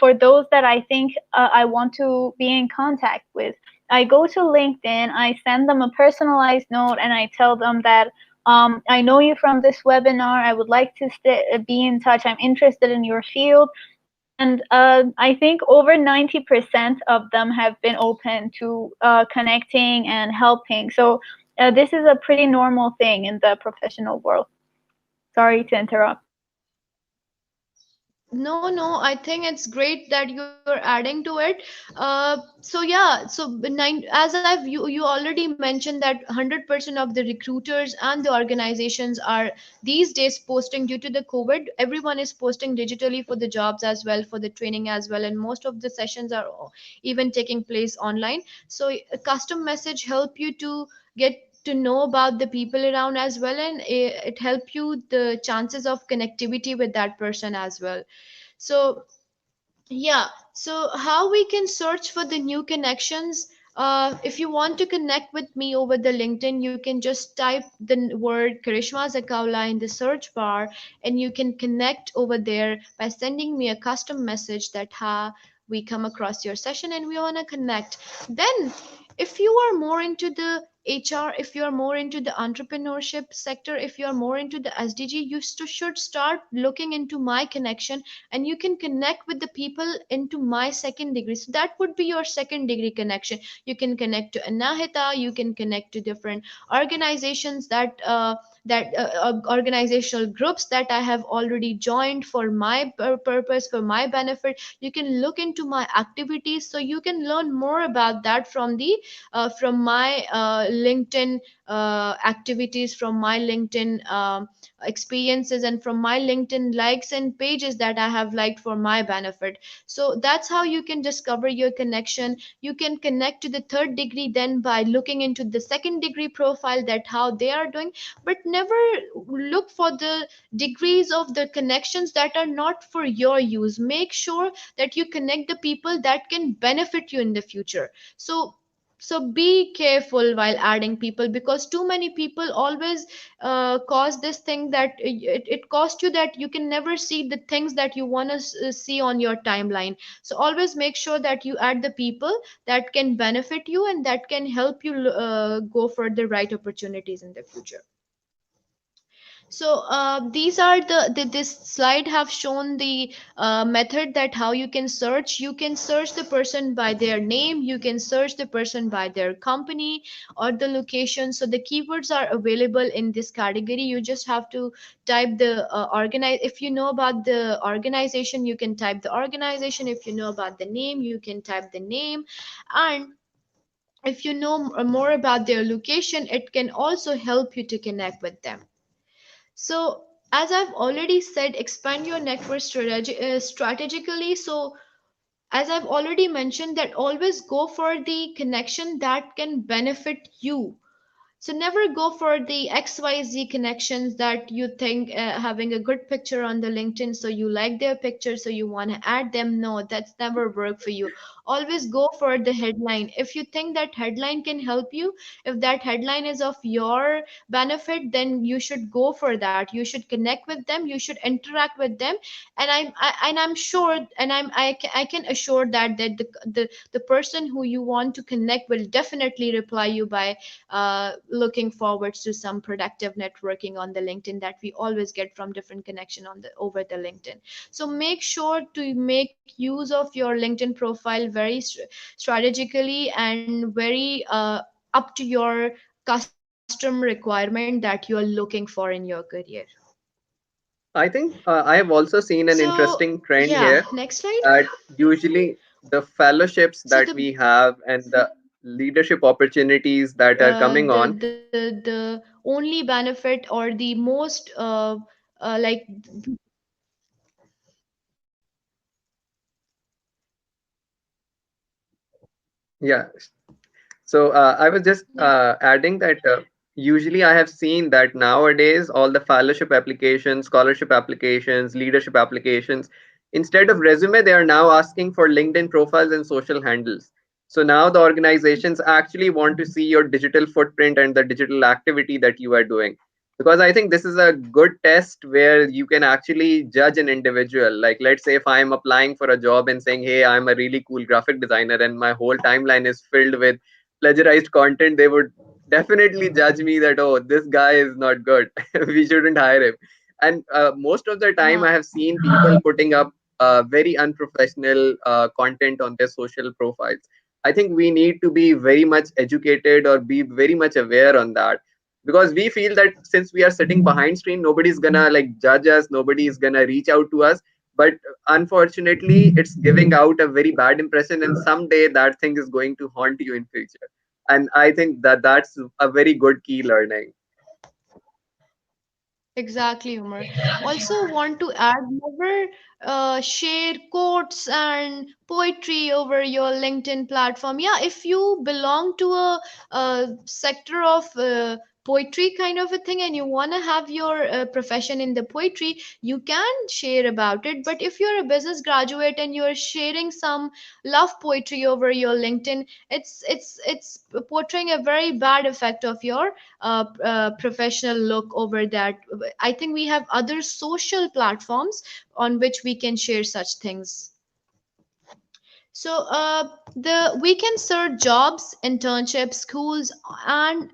for those that I think I want to be in contact with. I go to LinkedIn, I send them a personalized note, and I tell them that I know you from this webinar. I would like to be in touch. I'm interested in your field. And I think over 90% of them have been open to connecting and helping. So this is a pretty normal thing in the professional world. Sorry to interrupt. No, no, I think it's great that you're adding to it. So yeah, so as you already mentioned that 100% of the recruiters and the organizations are these days posting due to the COVID. Everyone is posting digitally for the jobs as well, for the training as well, and most of the sessions are even taking place online. So a custom message help you to get to know about the people around as well, and it help you the chances of connectivity with that person as well. So yeah, so how we can search for the new connections? If you want to connect with me over the LinkedIn, you can just type the word Karishma Zakaullah in the search bar, and you can connect over there by sending me a custom message that, ha, we come across your session and we want to connect. Then, if you are more into the HR, if you are more into the entrepreneurship sector, if you are more into the SDG, you should start looking into my connection, and you can connect with the people into my second degree. So that would be your second degree connection. You can connect to Anahita, you can connect to different organizations that organizational groups that I have already joined for my purpose, for my benefit. You can look into my activities, so you can learn more about that from my LinkedIn activities, from my LinkedIn experiences, and from my LinkedIn likes and pages that I have liked for my benefit. So that's how you can discover your connection. You can connect to the third degree then by looking into the second degree profile, that how they are doing. But never look for the degrees of the connections that are not for your use. Make sure that you connect the people that can benefit you in the future. So be careful while adding people, because too many people always cause this thing that it costs you that you can never see the things that you want to see on your timeline. So always make sure that you add the people that can benefit you and that can help you go for the right opportunities in the future. So these are this slide have shown the method that how you can search. You can search the person by their name. You can search the person by their company or the location. So the keywords are available in this category. You just have to type the organize. If you know about the organization, you can type the organization. If you know about the name, you can type the name. And if you know more about their location, it can also help you to connect with them. So, as I've already said, expand your network strategically. So, as I've already mentioned, that always go for the connection that can benefit you. So never go for the XYZ connections that you think having a good picture on the LinkedIn, so you like their picture, so you want to add them. No, that's never work for you. Always go for the headline. If you think that headline can help you, if that headline is of your benefit, then you should go for that. You should connect with them. You should interact with them. And I'm sure, and I can assure that the person who you want to connect will definitely reply you by looking forward to some productive networking on the LinkedIn that we always get from different connection on the over the LinkedIn. So make sure to make use of your LinkedIn profile very strategically and very up to your custom requirement that you are looking for in your career. I think I have also seen an So interesting trend yeah, here next slide. that usually the fellowships So that we have and the leadership opportunities that are coming on. the only benefit or the most like Yeah. So I was just yeah. adding that usually I have seen that nowadays all the fellowship applications, scholarship applications, leadership applications, instead of resume, they are now asking for LinkedIn profiles and social handles. So now the organizations actually want to see your digital footprint and the digital activity that you are doing. Because I think this is a good test where you can actually judge an individual. Like, let's say if I'm applying for a job and saying, hey, I'm a really cool graphic designer and my whole timeline is filled with plagiarized content, they would definitely judge me that, oh, this guy is not good. We shouldn't hire him. And most of the time, I Uh-huh. have seen people putting up very unprofessional content on their social profiles. I think we need to be very much educated or be very much aware on that, because we feel that since we are sitting behind screen, nobody's gonna like judge us, nobody's gonna reach out to us. But unfortunately, it's giving out a very bad impression, and someday that thing is going to haunt you in future. And I think that that's a very good key learning. Exactly, Umar. Also, want to add, never share quotes and poetry over your LinkedIn platform. Yeah, if you belong to a sector of poetry kind of a thing and you want to have your profession in the poetry, you can share about it. But if you're a business graduate and you're sharing some love poetry over your LinkedIn, it's portraying a very bad effect of your professional look over that. I think we have other social platforms on which we can share such things. So the we can search jobs, internships, schools, and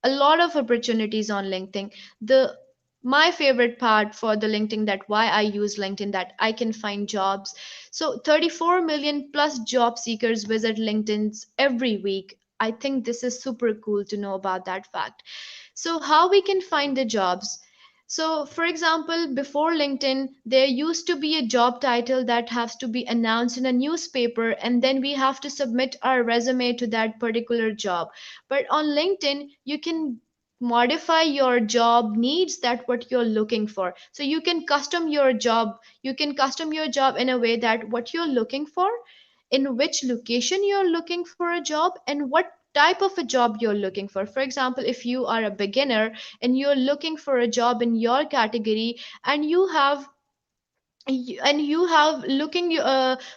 a lot of opportunities on LinkedIn. The my favorite part for the LinkedIn, that why I use LinkedIn, that I can find jobs. So 34 million plus job seekers visit LinkedIn's every week. I think this is super cool to know about that fact. So how we can find the jobs? So for example, before LinkedIn, there used to be a job title that has to be announced in a newspaper, and then we have to submit our resume to that particular job. But on LinkedIn, you can modify your job needs, that what you're looking for. So you can custom your job. You can custom your job in a way that what you're looking for, in which location you're looking for a job, and what type of a job you're looking for. For example, if you are a beginner and you're looking for a job in your category, and you have looking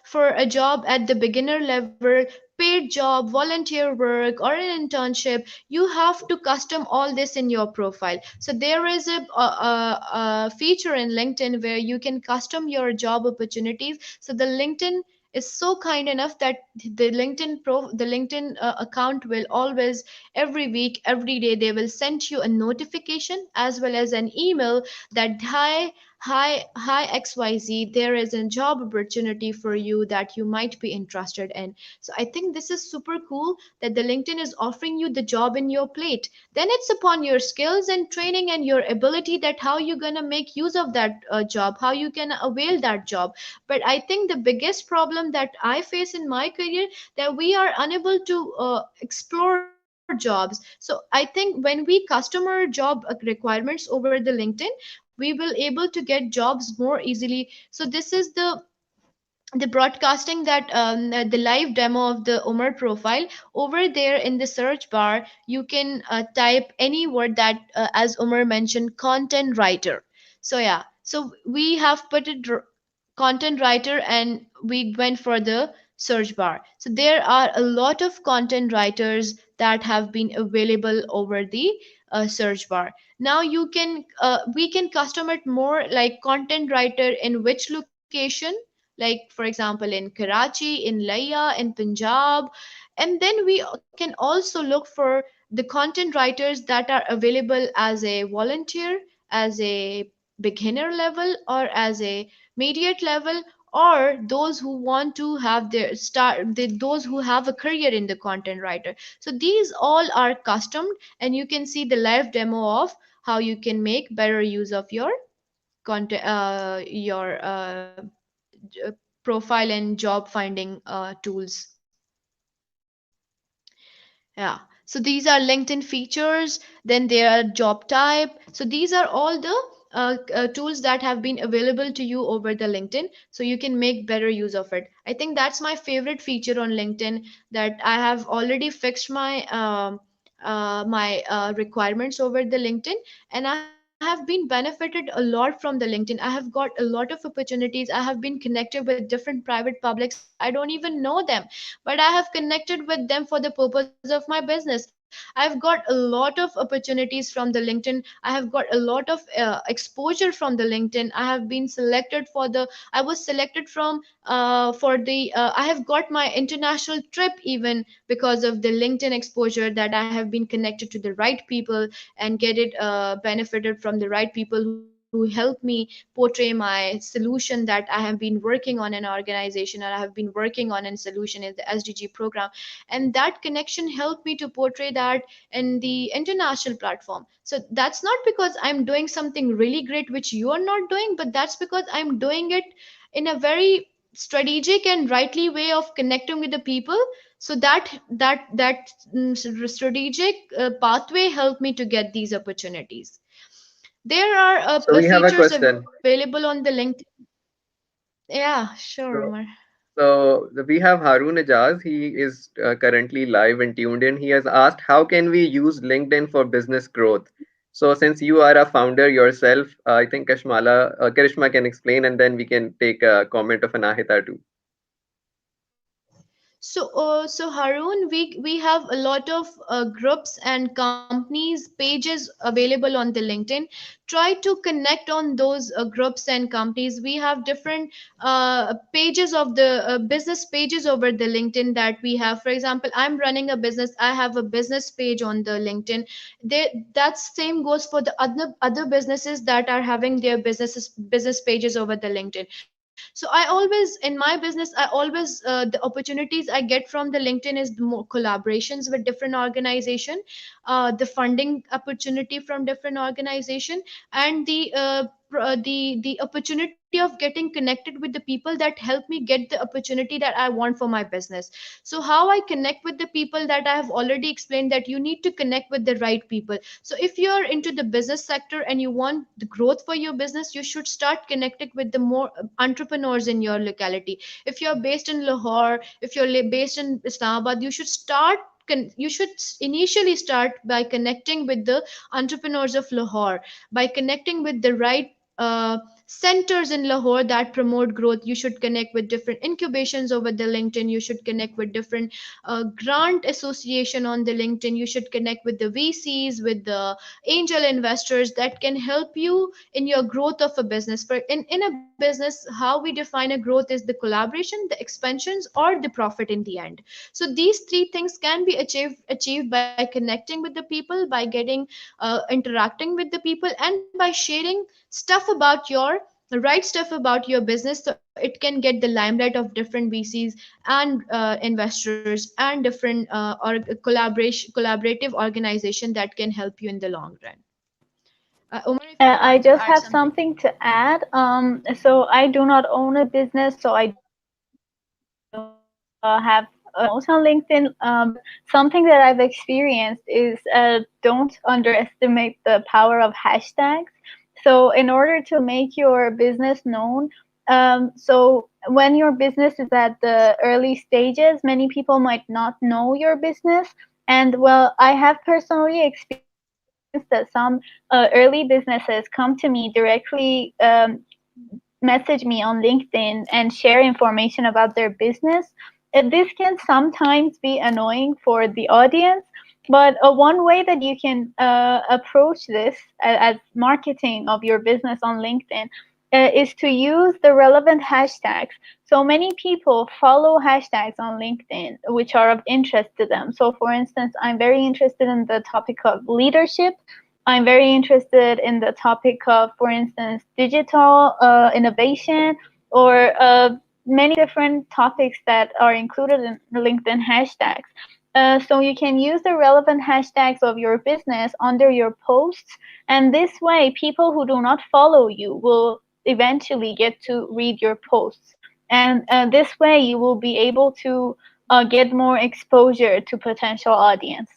for a job at the beginner level, paid job, volunteer work, or an internship, you have to custom all this in your profile. So there is a feature in LinkedIn where you can custom your job opportunities. So the LinkedIn is so kind enough that the LinkedIn account will always, every week, every day, they will send you a notification as well as an email that, hi XYZ, there is a job opportunity for you that you might be interested in. So I think this is super cool that the LinkedIn is offering you the job in your plate. Then it's upon your skills and training and your ability, that how you're going to make use of that job, how you can avail that job. But I think the biggest problem that I face in my career, that we are unable to explore jobs. So I think when we customer job requirements over the LinkedIn, we will able to get jobs more easily. So this is the the broadcasting that the live demo of the Umar profile. Over there in the search bar you can type any word that as Umar mentioned, content writer. So yeah, so we have put it content writer, and we went for the search bar. So there are a lot of content writers that have been available over the search bar. Now you can we can custom it more, like content writer in which location, like for example in Karachi, in Layyah, in Punjab. And then we can also look for the content writers that are available as a volunteer, as a beginner level, or as a mediate level, or those who want to have their those who have a career in the content writer. So these all are custom, and you can see the live demo of how you can make better use of your content, your j- profile and job finding tools. Yeah. So these are LinkedIn features. Then there are job type. So these are all the tools that have been available to you over the LinkedIn. So you can make better use of it. I think that's my favorite feature on LinkedIn, that I have already fixed my requirements over the LinkedIn, and I have been benefited a lot from the LinkedIn. I have got a lot of opportunities. I have been connected with different private publics. I don't even know them, but I have connected with them for the purpose of my business. I've got a lot of opportunities from the LinkedIn. I have got a lot of exposure from the LinkedIn. I have been selected for the I was selected from for the I have got my international trip even because of the LinkedIn exposure, that I have been connected to the right people and get it benefited from the right people who help me portray my solution that I have been working on an organization, or I have been working on a solution in the SDG program. And that connection helped me to portray that in the international platform. So that's not because I'm doing something really great which you are not doing, but that's because I'm doing it in a very strategic and rightly way of connecting with the people. So that strategic pathway helped me to get these opportunities. There are So we have a features question. available on the LinkedIn. Yeah, sure, Umar. So, we have Harun Ajaz. He is currently live and tuned in. He has asked, how can we use LinkedIn for business growth? So, since you are a founder yourself, I think Karishma can explain, and then we can take a comment of Anahita too. So Harun, we have a lot of groups and companies pages available on the LinkedIn. Try to connect on those groups and companies. We have different pages of the business pages over the LinkedIn that we have. For example, I'm running a business. I have a business page on the LinkedIn. That same goes for the other businesses that are having their business pages over the LinkedIn. So I always in my business, I always the opportunities I get from the LinkedIn is the more collaborations with different organization, the funding opportunity from different organization, and the opportunity of getting connected with the people that help me get the opportunity that I want for my business. So how I connect with the people, that I have already explained, that you need to connect with the right people. So if you're into the business sector and you want the growth for your business, you should start connecting with the more entrepreneurs in your locality. If you're based in Lahore, if you're based in Islamabad, you should initially start by connecting with the entrepreneurs of Lahore, by connecting with the right centers in Lahore that promote growth. You should connect with different incubations over the LinkedIn. You should connect with different grant association on the LinkedIn. You should connect with the VCs, with the angel investors that can help you in your growth of a business. For in a business, how we define a growth is the collaboration, the expansions, or the profit in the end. So these three things can be achieved by connecting with the people, by getting interacting with the people, and by sharing stuff about your right stuff about your business, so it can get the limelight of different VCs and investors and different or collaborative organization that can help you in the long run. Umar, if you I want to just add have something. something to add. So I do not own a business, so I don't have post on LinkedIn. But something that I've experienced is don't underestimate the power of hashtags. So in order to make your business known, So when your business is at the early stages, many people might not know your business. And well, I have personally experienced that some early businesses come to me directly, message me on LinkedIn and share information about their business. This can sometimes be annoying for the audience, but one way that you can approach this as marketing of your business on LinkedIn is to use the relevant hashtags. So many people follow hashtags on LinkedIn which are of interest to them. So, for instance, I'm very interested in the topic of leadership. I'm very interested in the topic of, for instance, digital innovation, or many different topics that are included in LinkedIn hashtags. So you can use the relevant hashtags of your business under your posts, and this way, people who do not follow you will eventually get to read your posts. And this way, you will be able to get more exposure to potential audience.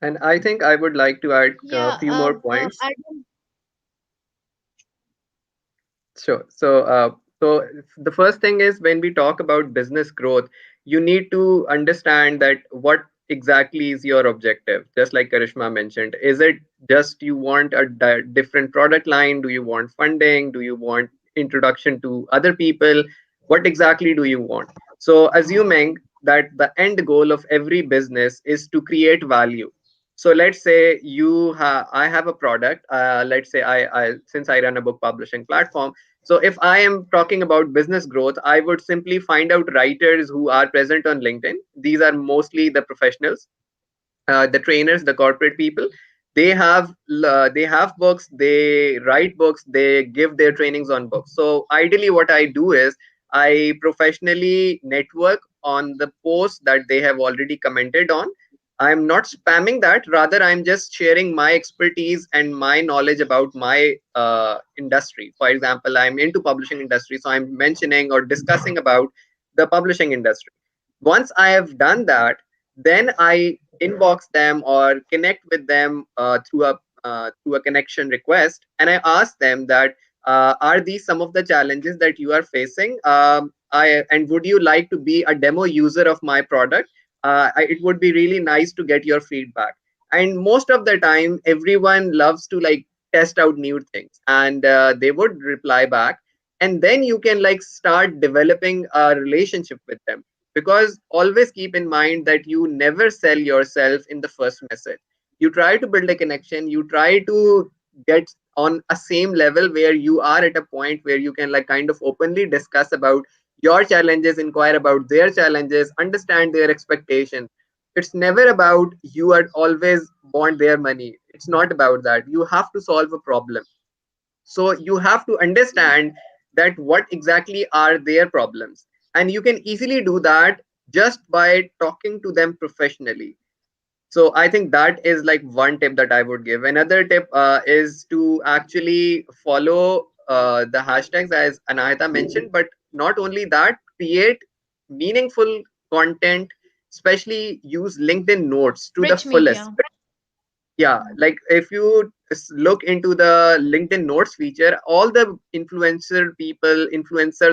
And I think I would like to add a Yeah, few more points. adding, Sure. So the first thing is, when we talk about business growth, you need to understand that what exactly is your objective. Just like Karishma mentioned, is it just you want a different product line? Do you want funding? Do you want introduction to other people? What exactly do you want? So, assuming that the end goal of every business is to create value. So let's say I have a product. Let's say since I run a book publishing platform, so if I am talking about business growth, I would simply find out writers who are present on LinkedIn. These are mostly the professionals, the trainers, the corporate people. They have books, they write books, they give their trainings on books. So ideally, what I do is I professionally network on the posts that they have already commented on. I'm not spamming that. Rather, I'm just sharing my expertise and my knowledge about my industry. For example, I'm into publishing industry, so I'm mentioning or discussing about the publishing industry. Once I have done that, then I inbox them or connect with them through a connection request, and I ask them that are these some of the challenges that you are facing? And would you like to be a demo user of my product? It would be really nice to get your feedback. And most of the time, everyone loves to like test out new things, and they would reply back. And then you can like start developing a relationship with them, because always keep in mind that you never sell yourself in the first message. You try to build a connection, you try to get on a same level where you are at a point where you can like kind of openly discuss about your challenges, inquire about their challenges, understand their expectations. It's never about you are always want their money. It's not about that. You have to solve a problem. So you have to understand that what exactly are their problems, and you can easily do that just by talking to them professionally. So I think that is like one tip that I would give. Another tip is to actually follow the hashtags as Anahita mentioned, but not only that, create meaningful content, especially use LinkedIn notes to the rich fullest. media. Yeah, like if you look into the LinkedIn notes feature, all the influencers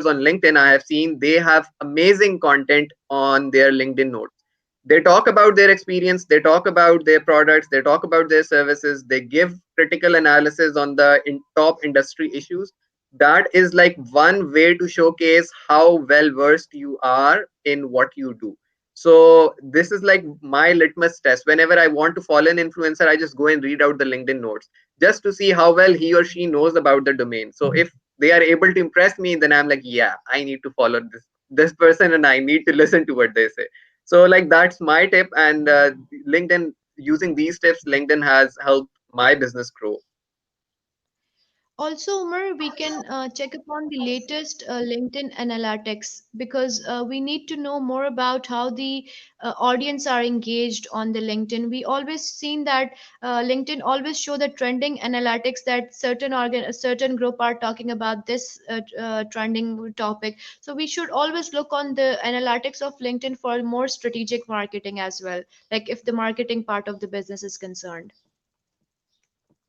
on LinkedIn I have seen, they have amazing content on their LinkedIn notes. They talk about their experience, they talk about their products, they talk about their services, they give critical analysis on the top industry issues. That is like one way to showcase how well versed you are in what you do. So this is like my litmus test. Whenever I want to follow an influencer, I just go and read out the LinkedIn notes just to see how well he or she knows about the domain. So if they are able to impress me, then I'm like, yeah, I need to follow this person and I need to listen to what they say. So like that's my tip. And LinkedIn, using these tips, LinkedIn has helped my business grow. Also, Umar, we can check upon the latest LinkedIn analytics, because we need to know more about how the audience are engaged on the LinkedIn. We always seen that LinkedIn always show the trending analytics, that a certain group are talking about this trending topic. So we should always look on the analytics of LinkedIn for more strategic marketing as well, like if the marketing part of the business is concerned.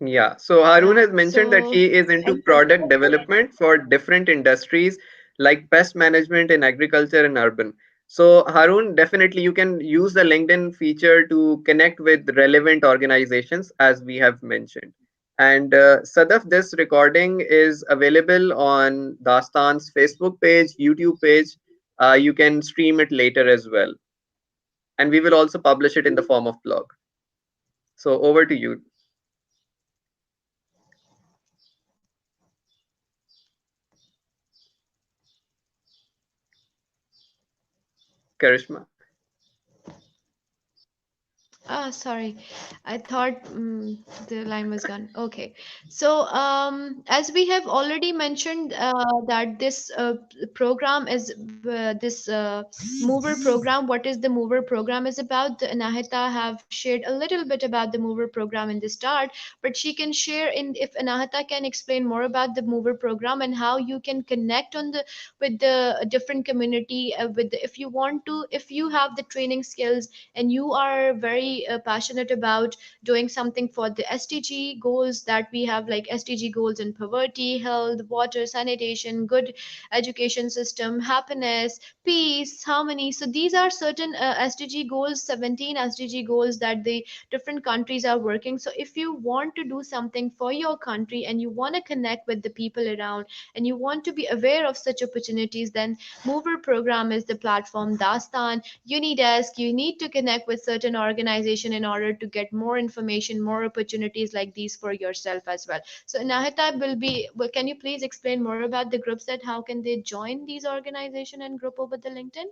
Yeah, so Yeah. Harun has mentioned that So he is into product development for different industries like pest management in agriculture and urban. So Harun, definitely you can use the LinkedIn feature to connect with relevant organizations as we have mentioned. And Sadaf, this recording is available on Dastan's Facebook page, YouTube page. You can stream it later as well. And we will also publish it in the form of blog. So over to you, Karishma. Ah, sorry. I thought the line was gone. Okay. So, as we have already mentioned, that this program is this mover program. What is the mover program is about? The Anahita have shared a little bit about the mover program in the start, but she can share in if Anahita can explain more about the mover program and how you can connect on the with the different community with the, if you want to, if you have the training skills and you are very passionate about doing something for the SDG goals that we have, like SDG goals in poverty, health, water, sanitation, good education system, happiness, peace, harmony. So these are certain SDG goals, 17 SDG goals that the different countries are working. So if you want to do something for your country and you want to connect with the people around and you want to be aware of such opportunities, then Mover program is the platform. Daastan, Unidesk, you need to connect with certain organization in order to get more information, more opportunities like these for yourself as well. So Nahita will be, well, can you please explain more about the groups, that how can they join these organization and group over the LinkedIn?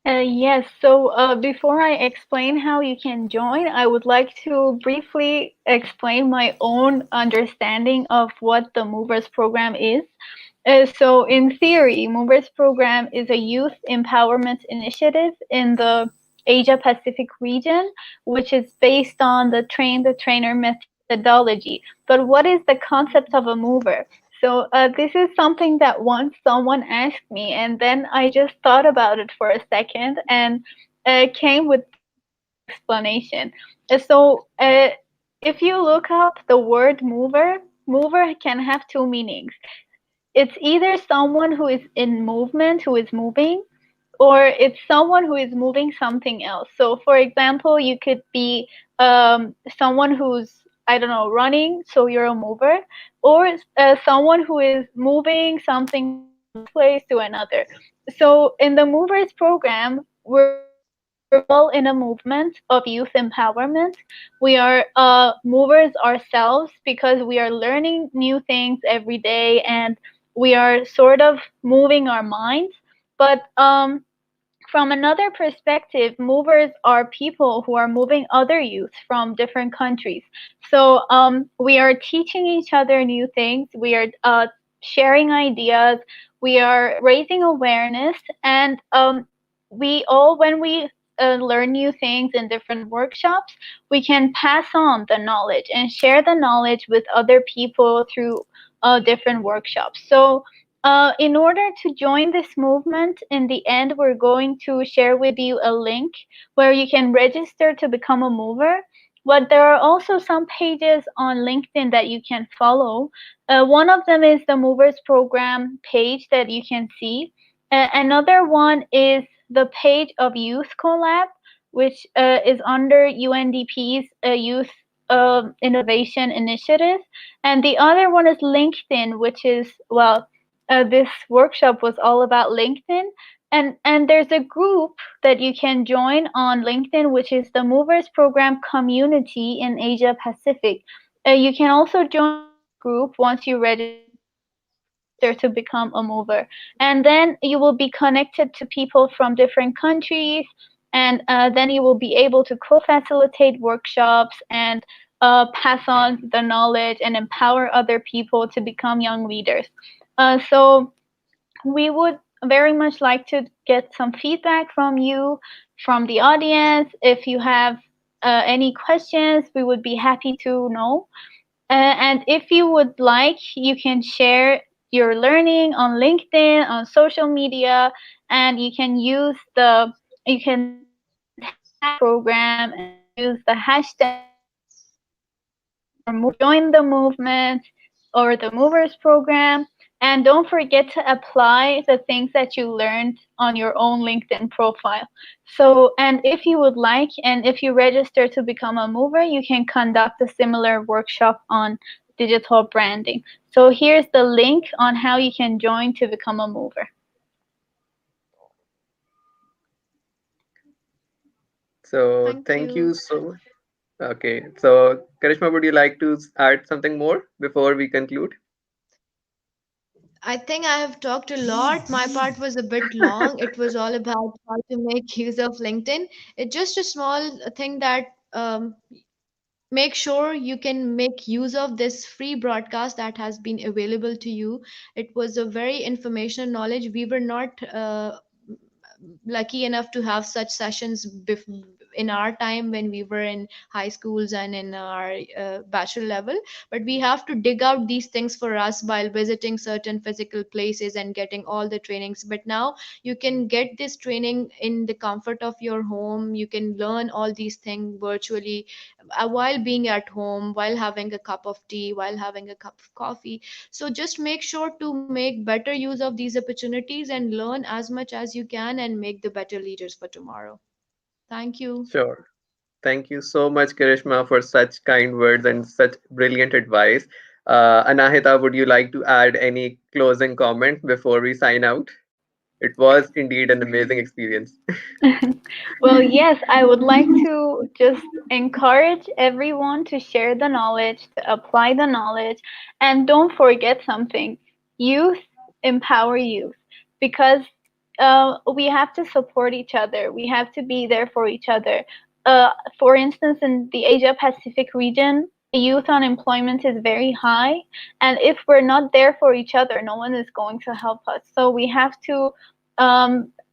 Yes, so before I explain how you can join, I would like to briefly explain my own understanding of what the Movers program is. So, in theory, Movers program is a youth empowerment initiative in the Asia Pacific region, which is based on the train the trainer methodology. But what is the concept of a mover? So this is something that once someone asked me, and then I just thought about it for a second and came with this explanation. So if you look up the word mover, mover can have two meanings. It's either someone who is in movement, who is moving, or it's someone who is moving something else. So, for example, you could be someone who's, I don't know, running, so you're a mover, or someone who is moving something from one place to another. So, in the Movers program, we're all in a movement of youth empowerment. We are movers ourselves because we are learning new things every day, and we are sort of moving our minds. But from another perspective, movers are people who are moving other youth from different countries. So we are teaching each other new things. We are sharing ideas. We are raising awareness, and we all, when we learn new things in different workshops, we can pass on the knowledge and share the knowledge with other people through different workshops. So in order to join this movement, in the end, we're going to share with you a link where you can register to become a mover. But there are also some pages on LinkedIn that you can follow. One of them is the Movers Program page that you can see. Another one is the page of Youth Collab, which is under UNDP's Youth Innovation Initiative. And the other one is LinkedIn, which is, well, this workshop was all about LinkedIn. And there's a group that you can join on LinkedIn, which is the Movers Program Community in Asia Pacific. You can also join this group once you register to become a mover. And then you will be connected to people from different countries, and then you will be able to co-facilitate workshops and pass on the knowledge and empower other people to become young leaders. So we would very much like to get some feedback from you, from the audience. If you have any questions, we would be happy to know. And if you would like, you can share your learning on LinkedIn, on social media, and you can tag the program and use the hashtag join the movement or the movers program. And don't forget to apply the things that you learned on your own LinkedIn profile. So, and if you would like, and if you register to become a mover, you can conduct a similar workshop on digital branding. So here's the link on how you can join to become a mover. So Thank thank you. you so much. Okay, so Karishma, would you like to add something more before we conclude? I think I have talked a lot. My part was a bit long. It was all about how to make use of LinkedIn. It's just a small thing that make sure you can make use of this free broadcast that has been available to you. It was a very informational knowledge. We were not lucky enough to have such sessions in our time when we were in high schools and in our bachelor level, but we have to dig out these things for us while visiting certain physical places and getting all the trainings. But now you can get this training in the comfort of your home. You can learn all these things virtually while being at home, while having a cup of tea, while having a cup of coffee. So just make sure to make better use of these opportunities and learn as much as you can and make the better leaders for tomorrow. Thank you. Sure. Thank you so much, Karishma, for such kind words and such brilliant advice. Anahita, would you like to add any closing comment before we sign out? It was indeed an amazing experience. Well, yes, I would like to just encourage everyone to share the knowledge, to apply the knowledge, and don't forget something. Youth empower youth because we have to support each other. We have to be there for each other. Uh, for instance, in the Asia Pacific region, youth unemployment is very high, and if we're not there for each other, no one is going to help us. So we have to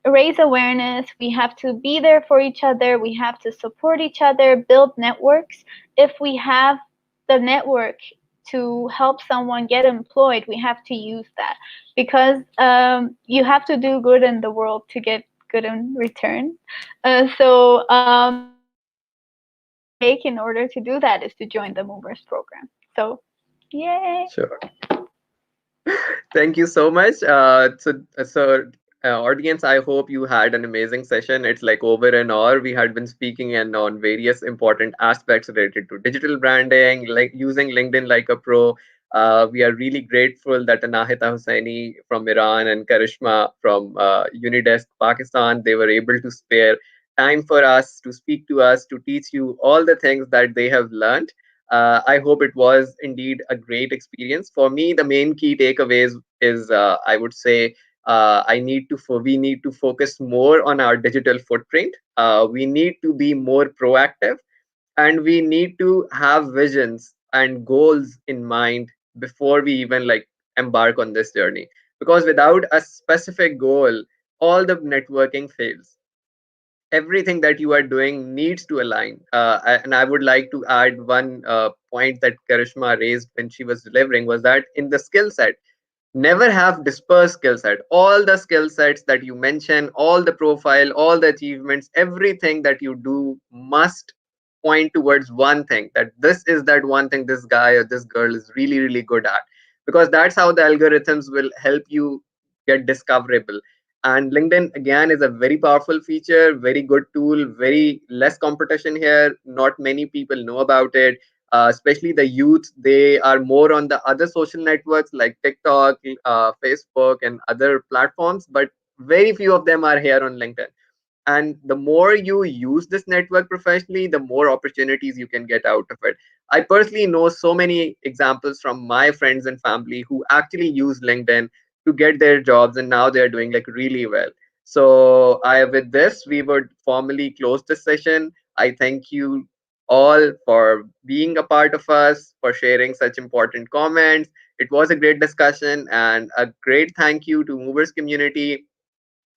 raise awareness. We have to be there for each other. We have to support each other, build networks. If we have the network to help someone get employed, we have to use that because you have to do good in the world to get good in return. So the only step you have to take in order to do that is to join the Movers program. So, yay! Sure. Thank you so much. Audience, I hope you had an amazing session. It's like over an hour. We had been speaking and on various important aspects related to digital branding, like using LinkedIn like a pro. We are really grateful that Anahita Hosseini from Iran and Karishma from Unidesk, Pakistan, they were able to spare time for us to speak to us, to teach you all the things that they have learned. I hope it was indeed a great experience. For me, the main key takeaways is I would say we need to focus more on our digital footprint. We need to be more proactive, and we need to have visions and goals in mind before we even like embark on this journey. Because without a specific goal, all the networking fails. Everything that you are doing needs to align. And I would like to add one point that Karishma raised when she was delivering was that in the skill set, never have dispersed skill set. All the skill sets that you mention, all the profile, all the achievements, everything that you do must point towards one thing, that this is that one thing this guy or this girl is really really good at, because that's how the algorithms will help you get discoverable. And LinkedIn again is a very powerful feature, very good tool, very less competition here, not many people know about it. Especially the youth, they are more on the other social networks like TikTok, Facebook, and other platforms, but very few of them are here on LinkedIn. And the more you use this network professionally, the more opportunities you can get out of it. I personally know so many examples from my friends and family who actually use LinkedIn to get their jobs, and now they're doing like really well. So I with this we would formally close this session. I thank you all for being a part of us, for sharing such important comments. It was a great discussion, and a great thank you to movers community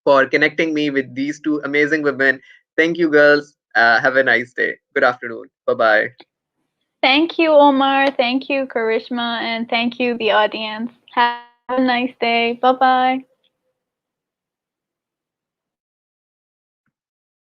for connecting me with these two amazing women. Thank you, girls. Have a nice day. Good afternoon. Bye bye. Thank you, Omar. Thank you, Karishma. And thank you, the audience. Have a nice day. Bye bye.